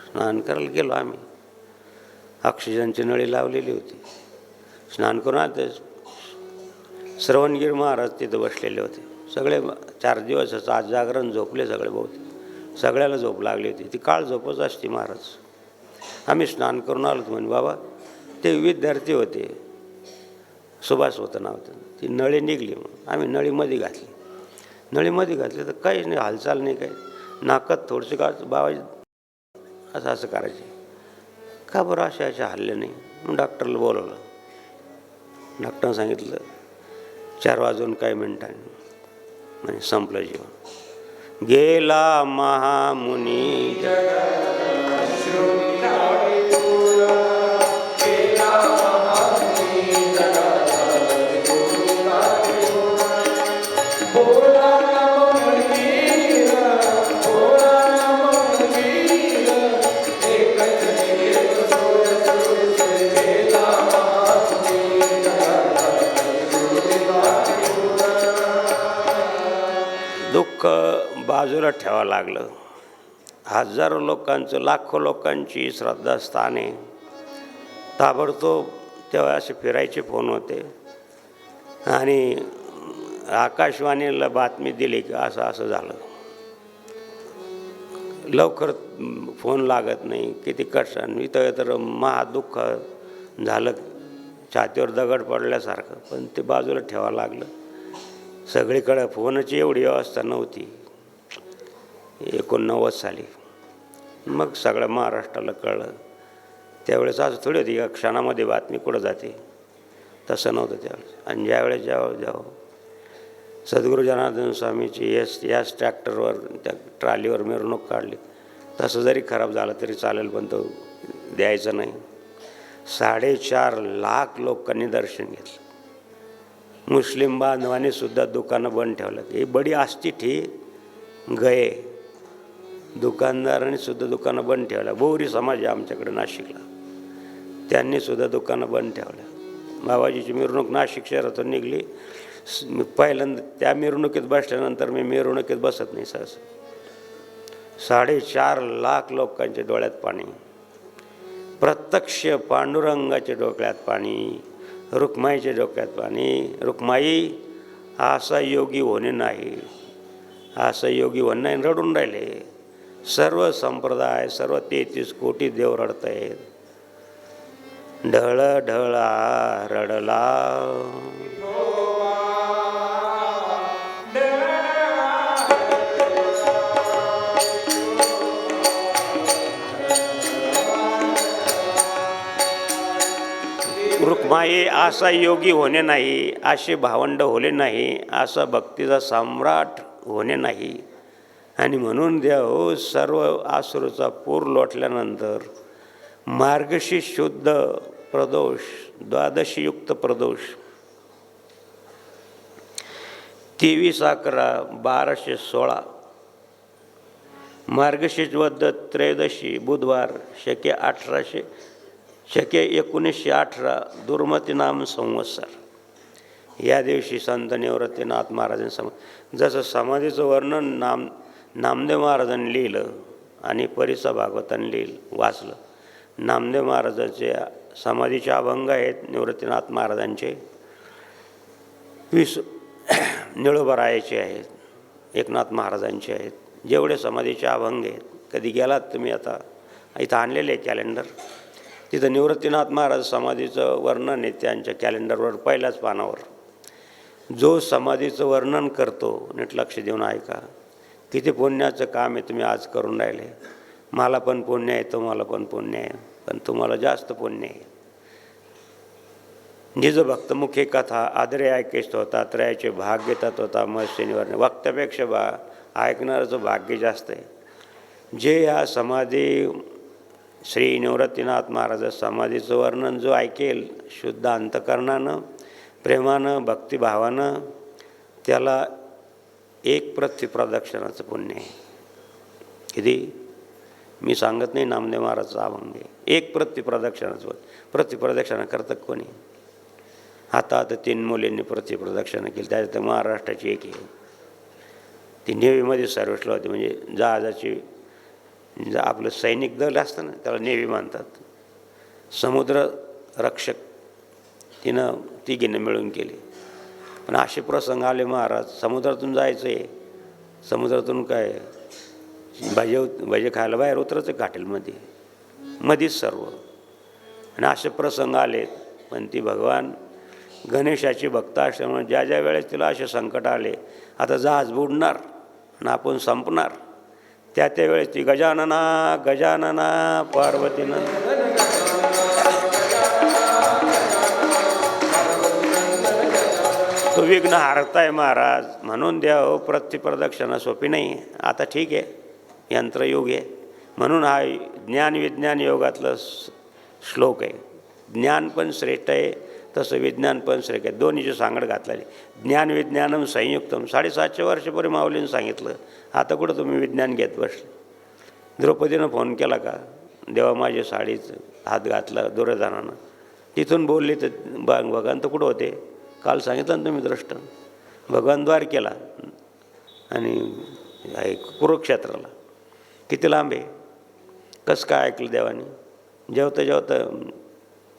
A: स्नान करायला गेलो आम्ही. ऑक्सिजनची नळी लावलेली होती. स्नान करून आले. श्रवणगीर महाराज तिथं बसलेले होते. सगळे 4 दिवसाचं आज जागरण झोपले सगळे. बहुत सगळ्याला झोप लागली होती. ती काळ झोपच असते महाराज. आम्ही स्नान करून आलो म्हणे. बाबा ते विद्यार्थी होते, सुभाष होतं नाव. ती नळी निघली. मग आम्ही नळीमध्ये घातली. नळीमध्ये घातली तर काहीच नाही, हालचाल नाही, काही नाकात थोडीशी का बाबा असं करायचे. का बरं अशा हल्ले नाही? मग डॉक्टरला बोलवलं. डॉक्टरनं सांगितलं 4 वाजून काही मिनिटांनी म्हणजे संपलं जीवन. गेला महामुनी बाजूला ठेवावं लागलं. हजारो लोकांचं, लाखो लोकांची श्रद्धास्थान आहे. ताबडतोब तेव्हा असे फिरायचे फोन होते आणि आकाशवाणीला बातमी दिली की असं असं झालं. लवकर फोन लागत नाही, किती कष्ट. इथं तर महादुःख झालं, छातीवर दगड पडल्यासारखं. पण ते बाजूला ठेवावं लागलं. सगळीकडे फोनची एवढी व्यवस्था नव्हती 89 साली. मग सगळ्या महाराष्ट्राला कळलं. त्यावेळेस असं थोडी होती का क्षणामध्ये बातमी कुठं जाते, तसं नव्हतं त्यावेळेस. आणि ज्यावेळेस जेव्हा सद्गुरू जनार्दन स्वामीची याच ट्रॅक्टरवर, त्या ट्रॉलीवर मिरवणूक काढली, तसं जरी खराब झालं तरी चालेल, पण तो द्यायचं नाही. 4.5 लाख लोकांनी दर्शन घेतलं. मुस्लिम बांधवांनी सुद्धा दुकानं बंद ठेवलं. ही बडी आस्ती थी गये. दुकानदारांनी सुद्धा दुकानं बंद ठेवल्या. बोरी समाज आहे आमच्याकडे नाशिकला, त्यांनी सुद्धा दुकानं बंद ठेवल्या. बाबाजीची मिरवणूक नाशिक शहरातून निघली. पहिल्यांदा त्या मिरवणुकीत बसल्यानंतर मी मिरवणुकीत बसत नाही सहसा. 4.5 लाख लोकांच्या डोळ्यात पाणी, प्रत्यक्ष पांडुरंगाच्या डोक्यात पाणी, रुक्माईच्या डोक्यात पाणी. रुक्माई असा योगी होणे नाही, असं योगी होणे नाही. रडून राहिले सर्व संप्रदाय, सर्व 33 कोटी देव रडत आहेत. ढळ ढळा रडला, रुक्माई असा योगी होणे नाही, असे भावंड होणे नाही, असा भक्तीचा सम्राट होणे नाही. आणि म्हणून देव सर्व आसुरूचा पूर लोटल्यानंतर मार्गशीर्ष शुद्ध प्रदोष, द्वादशीयुक्त प्रदोष, 23/11/1216, मार्गशीर्ष वद्द त्रयोदशी बुधवार, शके 1918 दुर्मती नाम संवत्सर. या दिवशी संत निवृत्तीनाथ महाराजांनी जसं समाधीचं वर्णन नामदेव महाराजांनी लिहिलं आणि परिसा भागवतांनी वाचलं. नामदेव महाराजांचे समाधीचे अभंग आहेत, निवृत्तीनाथ महाराजांचे, निळोबारायाचे आहेत, एकनाथ महाराजांचे आहेत. जेवढे समाधीचे अभंग आहेत, कधी गेलात तुम्ही, आता इथं आणलेले आहे कॅलेंडर, तिथं निवृत्तीनाथ महाराज समाधीचं वर्णन आहे. त्यांच्या कॅलेंडरवर पहिल्याच पानावर जो समाधीचं वर्णन करतो, नीट लक्ष देऊन ऐका. किती पुण्याचं काम आहे तुम्ही आज करून राहिले. मला पण पुण्य आहे, तुम्हाला पण पुण्य आहे, पण तुम्हाला जास्त पुण्य आहे. जिज भक्त मुखे कथा आदरे ऐकेस होता, त्रयाचे भाग घेतात होता मग शनिवार. वक्त्यापेक्षा ऐकणारचं भाग्य जास्त आहे. जे या समाधी श्री निवृत्तीनाथ महाराज समाधीचं वर्णन जो ऐकेल शुद्ध अंतकरणानं, प्रेमानं, भक्तिभावानं, त्याला 1 प्रदक्षिणाचं पुण्य आहे. किती मी सांगत नाही, नामदेव महाराजचा अभंग आहे. 1 प्रदक्षिणाचं. प्रतिप्रदक्षिणा करतात कोणी? आता 3 मुलींनी प्रतिप्रदक्षिणा केली, त्याच्यात महाराष्ट्राची एक आहे. ती नेव्हीमध्ये सर्व्हिसला होती, म्हणजे जहाजाची, आपलं सैनिक दल असतं ना, त्याला नेव्ही मानतात. समुद्र रक्षक तिनं तिघीनं मिळून केली. पण असे प्रसंग आले, महाराज समुद्रातून जायचं आहे, समुद्रातून काय भजे खायला बाहेर उतरायचं घाटेलमध्ये, मध्येच सर्व. आणि असे प्रसंग आले. पण ती भगवान गणेशाची भक्त असल्यामुळे ज्या ज्या वेळेस तिला असे संकट आले, आता जहाज बुडणार आणि आपण संपणार, त्या वेळेस ती गजानना गजानना पार्वतीनं तो विघ्न हारताय महाराज. म्हणून द्या प्रतिप्रदक्षिणा सोपी नाही. आता ठीक आहे, यंत्रयुग आहे, म्हणून हा ज्ञान विज्ञान योगातलं श्लोक आहे. ज्ञान पण श्रेष्ठ आहे, तसं विज्ञान पण श्रेष्ठ आहे. दोन्हीची सांगड घातलेली. ज्ञान विज्ञानम संयुक्तम. 750 वर्षापूर्वी माऊलींनी सांगितलं. आता कुठं तुम्ही विज्ञान घेत बसले? द्रौपदीनं फोन केला का, देवा माझ्या साडीचं हात घातला दुर्योधनानं, तिथून बोलली तर भगवान तर कुठं होते? काल सांगितलं ना तुम्ही, दृष्ट भगवान द्वार केला आणि आहे कुरुक्षेत्राला. किती लांब आहे. कसं काय ऐकलं देवाने. जेवता जेवता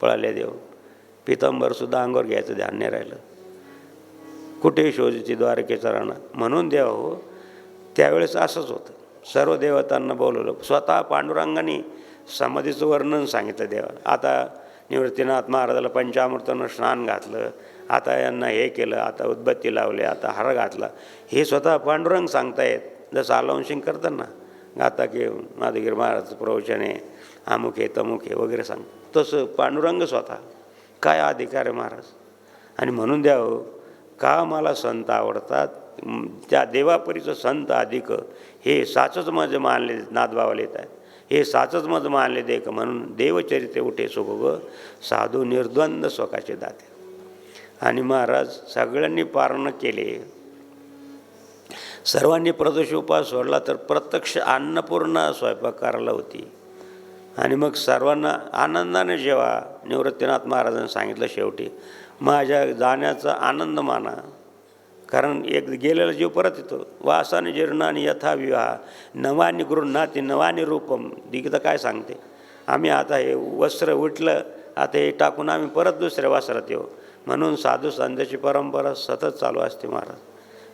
A: पळाले देव. पितांबरसुद्धा अंगावर घ्यायचं ध्यान नाही राहिलं. कुठेही शोधीची द्वारकेचा राणा. म्हणून देव हो त्यावेळेस असंच होतं. सर्व देवतांना बोलवलं. स्वतः पांडुरंगाने समाधीचं वर्णन सांगितलं देवा. आता निवृत्तीनाथ महाराजाला पंचामृतानं स्नान घातलं. आता यांना हे केलं. आता उदबत्ती लावले. आता हार घातला. हे स्वतः पांडुरंग सांगतायत. जसं आलावंशिंग करताना गाता की माधवगिरी महाराजचं प्रवचन आहे, अमुक आहे तमुक आहे वगैरे सांग. तसं पांडुरंग स्वतः. काय अधिकार आहे महाराज. आणि म्हणून द्यावं का मला संत आवडतात. त्या देवापरीचं संत अधिक हे साचच मज मानले नाथभावाला येत आहेत. हे साचच मज मानले देख म्हणून देवचरित्रे उठे सुभोग साधू निर्द्वंद स्वकाचे दाते. आणि महाराज सगळ्यांनी पारण केले. सर्वांनी प्रदोष उपास सोडला तर प्रत्यक्ष अन्नपूर्णा स्वयंपाक करायला होती. आणि मग सर्वांना आनंदाने जेवा. निवृत्तीनाथ महाराजांनी सांगितलं शेवटी माझ्या जाण्याचा आनंद माना. कारण एक गेलेला जीव परत येतो. वासाने जीर्णाने यथा विवाह नवानी गृह्णाती नवानी रूपम. दिगदा काय सांगते. आम्ही आता हे वस्त्र उठलं आता हे टाकून आम्ही परत दुसऱ्या वस्त्रात येऊ. म्हणून साधू संतांची परंपरा सतत चालू असते महाराज.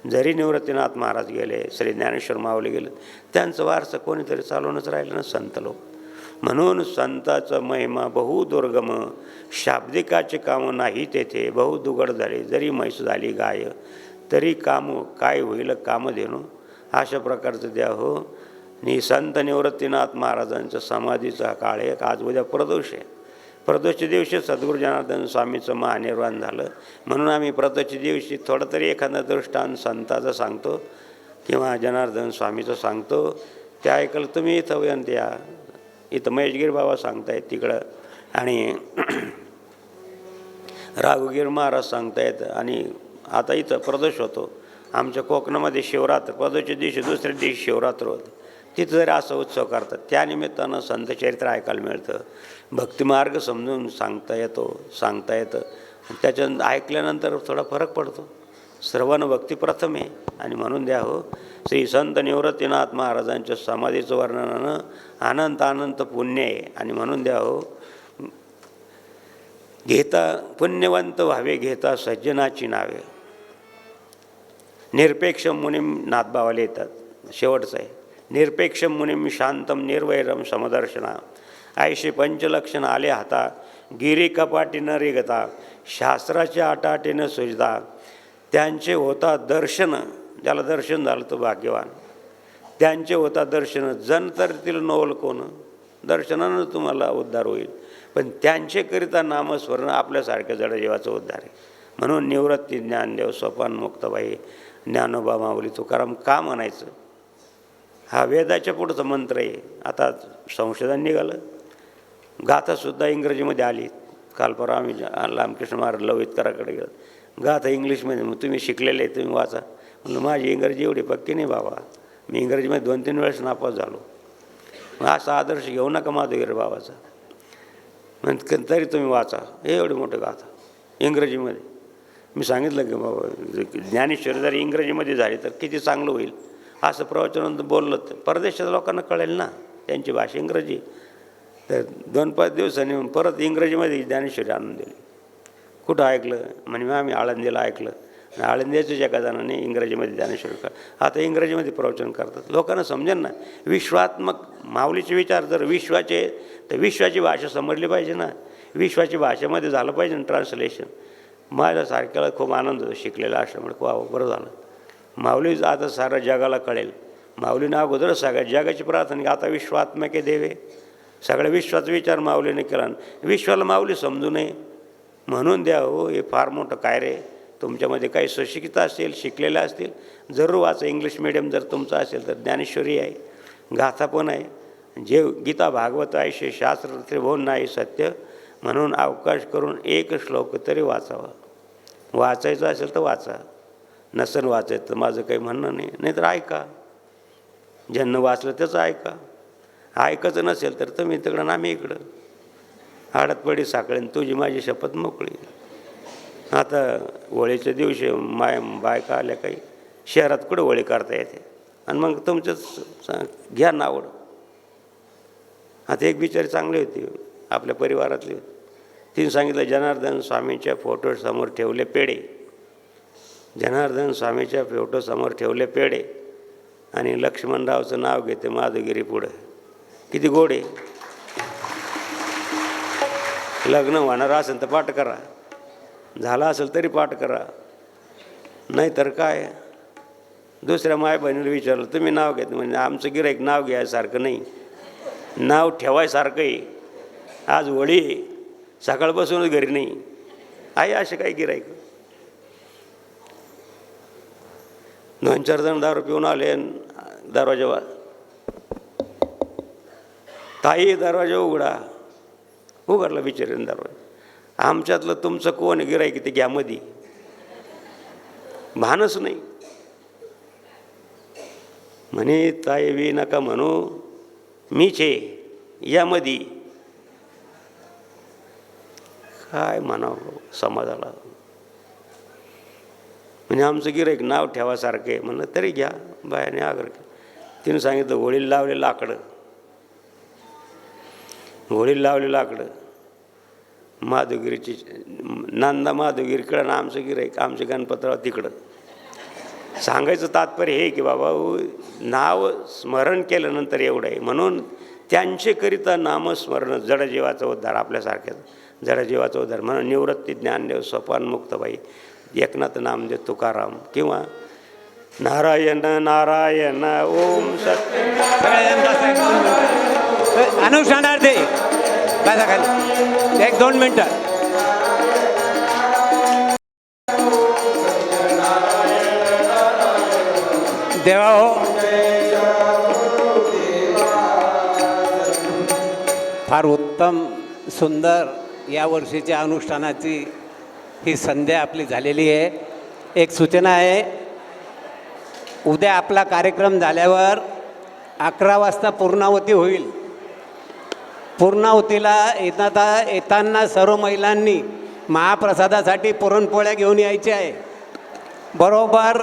A: जरी निवृत्तीनाथ महाराज गेले, श्री ज्ञानेश्वर माऊली गेले, त्यांचं वारसं कोणीतरी चालवूनच राहिलं ना संत लोक. म्हणून संताचा महिमा बहुदुर्गम शाब्दिकाचे काम नाही तेथे. बहुदुगड झाले जरी म्हैस झाली गाय तरी काम काय होईल कामधेनू. अशा प्रकारचं द्या हो. नि संत निवृत्तीनाथ महाराजांच्या समाधीचा काळ आहे. आज उद्या प्रदोष आहे. प्रदोषच्या दिवशी सद्गुरू जनार्दन स्वामीचं महानिर्वाण झालं. म्हणून आम्ही प्रदोषच्या दिवशी थोडं तरी एखादा दृष्टांत संताचं सांगतो किंवा जनार्दन स्वामीचं सांगतो. ते ऐकलं तुम्ही इथं वयंत या. इथं महेशगिरी बाबा सांगतायत तिकडं आणि राघुगीर महाराज सांगतायत. आणि आता इथं प्रदोष होतो. आमच्या कोकणामध्ये शिवरात्र प्रदोषच्या दिवशी दुसऱ्या दिवशी शिवरात्र होतं. तिथं जरी असं उत्सव करतात. त्यानिमित्तानं संत चरित्र ऐकायला मिळतं. भक्तिमार्ग समजून सांगता येतं. त्याच्यानंतर ऐकल्यानंतर थोडा फरक पडतो. सर्वांना भक्ती प्रथम आहे. आणि म्हणून द्या हो श्री संत निवृत्तीनाथ महाराजांच्या समाधीचं वर्णनानं अनंत पुण्य आहे. आणि म्हणून द्या हो घेता पुण्यवंत व्हावे घेता सज्जनाची नावे. निरपेक्ष मुनीम नाथभावाला येतात. शेवटचं आहे निरपेक्ष मुनीम शांतम निर्वैरम समदर्शना. ऐशी पंचलक्षण आले हाता गिरी कपाटी न रिगता. शास्त्राच्या आटाटीनं सुजता त्यांचे होता दर्शन. ज्याला दर्शन झालं तो भाग्यवान. त्यांचे होता दर्शन जन तरतील नवल कोण. दर्शनानं तुम्हाला उद्धार होईल. पण त्यांचेकरिता नामस्मरण आपल्यासारख्या जडजीवाचा उद्धार आहे. म्हणून निवृत्ती ज्ञानदेव सोपान मुक्ताबाई ज्ञानोबा माऊली तुकाराम का म्हणायचं. हा वेदाच्या पुढचा मंत्र आहे. आता संशोधन निघालं. गाथासुद्धा इंग्रजीमध्ये आली. काल परवा आम्ही रामकृष्ण महाराज लवइतकराकडे गेलो. गाथा इंग्लिशमध्ये. मग तुम्ही शिकलेले आहे तुम्ही वाचा. म्हणलं माझी इंग्रजी एवढी पक्की नाही बाबा. मी इंग्रजीमध्ये 2-3 वेळेस नापास झालो. मग असा आदर्श घेऊ नका माधवगिरी बाबाचा. म्हणजे तरी तुम्ही वाचा. हे एवढी मोठं गाथा इंग्रजीमध्ये. मी सांगितलं की बाबा ज्ञानेश्वरी जरी इंग्रजीमध्ये झाली तर किती चांगलं होईल. असं प्रवचनानंतर बोललं तर परदेशाच्या लोकांना कळेल ना. त्यांची भाषा इंग्रजी. तर 2-5 दिवसांनी परत इंग्रजीमध्ये ज्ञानेश्वरी आणून दिली. कुठं ऐकलं म्हणजे आम्ही आळंदीला ऐकलं. आळंदीच्याच एका जणांनी इंग्रजीमध्ये ज्ञानेश्वरी आता इंग्रजीमध्ये प्रवचन करतात. लोकांना समजेल ना. विश्वात्मक माऊलीचे विचार जर विश्वाचे तर विश्वाची भाषा समजली पाहिजे ना. विश्वाची भाषेमध्ये झालं पाहिजे ना ट्रान्सलेशन. माझ्यासारख्याला खूप आनंद होतो शिकलेला असल्यामुळे. खूप बरं झालं. माऊली आता साऱ्या जगाला कळेल. माऊलीनं अगोदर सगळ्या जगाची प्रार्थना आता विश्वात्मके देवे. सगळ्या विश्वाचा विचार माऊलीने केला. विश्वाला माऊली समजू नये म्हणून द्या हो. हे फार मोठं काय रे. तुमच्यामध्ये काही सुशिक्षित असेल शिकलेले असतील जरूर वाचा. इंग्लिश मिडियम जर तुमचं असेल तर ज्ञानेश्वरी आहे. गाथा पण आहे. जे गीता भागवत ऐशे शास्त्र त्रिभुवन नाही सत्य. म्हणून अवकाश करून एक श्लोक तरी वाचावा. वाचायचं असेल तर वाचा. नसेल वाचायचं तर माझं काही म्हणणं नाही. नाहीतर ऐका. ज्यांना वाचलं त्याचं ऐका. ऐकायचं नसेल तर तुम्ही तिकडं आम्ही इकडं. आडत पडी साखळेन तुझी माझी शपथ मोकळी. आता होळीच्या दिवशी बायका आल्या काही शहरात कुठं होळी करता येते. आणि मग तुमचंच घ्या नावड. आता एक बिचारी चांगली होती आपल्या परिवारातली, तिने सांगितलं जनार्दन स्वामींच्या फोटोसमोर ठेवले पेढे, जनार्दन स्वामीच्या फोटोसमोर ठेवले पेढे आणि लक्ष्मणरावचं नाव घेते माधुगिरी पुढं. किती गोड आहे. लग्न होणार असेल तर पाठ करा, झाला असेल तरी पाठ करा, नाही तर काय. दुसऱ्या माय बहिणीला विचारलं तुम्ही नाव घेत, म्हणजे आमचं गिऱ्हाईक नाव घ्यायसारखं नाही, नाव ठेवायसारखं आहे. आज होळी आहे, सकाळपासूनच घरी नाही आहे, असे काही गिऱ्हाईक. 2-4 जण दारू पिऊन आले, दरवाजा ताई दरवाजा उघडला बिचारीने दरवाजा. आमच्यातलं तुमचं कोण गिऱ्हाईक ते घ्या मधी, भानच नाही. म्हणे ताई वी नका म्हणू, मीच आहे यामध्ये. काय म्हणावं समाजाला. म्हणजे आमचं गिऱ्हाईक नाव ठेवासारखं आहे. म्हणलं तरी घ्या. बायाने आग्रह केला. तिने सांगितलं होळीला लावले लाकडं, होळीला लावले लाकडं माधुगिरीची, नांदा माधुगिरीकडं ना आमचं गिऱ्हाईक, आमचे गणपतराव तिकडं. सांगायचं तात्पर्य हे की बाबा नाव स्मरण केल्यानंतर एवढं आहे. म्हणून त्यांचेकरिता नामस्मरण जडजीवाचा उद्धार, आपल्यासारख्याच जडजीवाचा उद्धार. म्हणून निवृत्ती ज्ञानदेव सोपान मुक्तबाई, एकनाथ नामदेव तुकाराम किंवा नारायण नारायण ओम सत्य.
C: अनुष्ठानार्थी बसा खाली 1-2 मिनटं. देवा हो, फार उत्तम सुंदर या वर्षीच्या अनुष्ठानाची ही संध्या आपली झालेली आहे. एक सूचना आहे, उद्या आपला कार्यक्रम झाल्यावर 11 वाजता पूर्णाहुती होईल. पूर्णाहुतीला येताना सर्व महिलांनी महाप्रसादासाठी पुरणपोळ्या घेऊन यायच्या आहे. बरोबर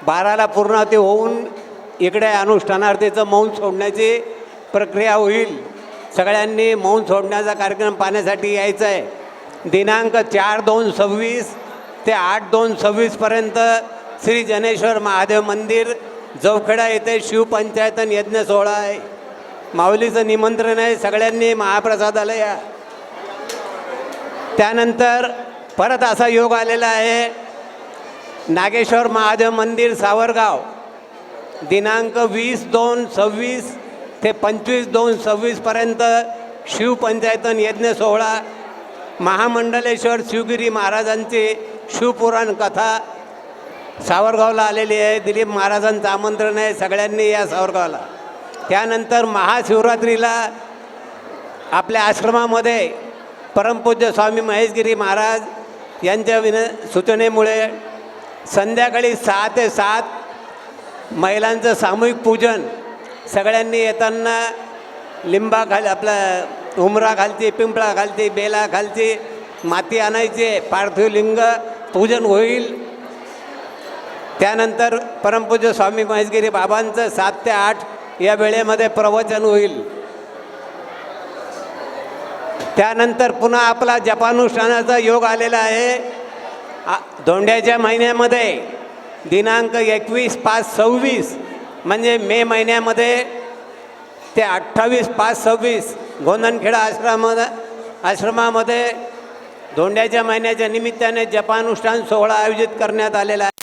C: 12ला पूर्णाहुती होऊन इकडे अनुष्ठानार्थीचं मौन सोडण्याची प्रक्रिया होईल. सगळ्यांनी मौन सोडण्याचा कार्यक्रम पाहण्यासाठी यायचं आहे. दिनांक 4/2/26 ते 8/2/26पर्यंत श्री जनेश्वर महादेव मंदिर जवखेडा येथे शिवपंचायतन यज्ञ सोहळा आहे. माऊलीचं निमंत्रण आहे, सगळ्यांनी महाप्रसादाला या. त्यानंतर परत असा योग आलेला आहे, नागेश्वर महादेव मंदिर सावरगाव दिनांक 20/2/26 ते 25/2/26पर्यंत शिवपंचायतन यज्ञ सोहळा. महामंडलेश्वर शिवगिरी महाराजांची शिवपुराण कथा सावरगावला आलेली आहे. दिलीप महाराजांचं आमंत्रण आहे, सगळ्यांनी या सावरगावला. त्यानंतर महाशिवरात्रीला आपल्या आश्रमामध्ये परमपूज्य स्वामी महेशगिरी महाराज यांच्या सूचनेमुळे संध्याकाळी 6 ते 7 महिलांचं सामूहिक पूजन. सगळ्यांनी येताना लिंबाखाली आपला उमरा खालची, पिंपळा खालची, बेला खालची माती आणायची, पार्थिव लिंग पूजन होईल. त्यानंतर परमपूज्य स्वामी महेशगिरी बाबांचं 7 ते 8 या वेळेमध्ये प्रवचन होईल. त्यानंतर पुन्हा आपला जपानुष्ठानाचा योग आलेला आहे. धोंड्याच्या महिन्यामध्ये दिनांक 21/5/26 म्हणजे मे महिन्यामध्ये ते 28/5/26 गोंदनखेडा आश्रमामध्ये धोंड्याच्या महिन्याच्या निमित्ताने जपानुष्ठान सोहळा आयोजित करण्यात आलेला आहे.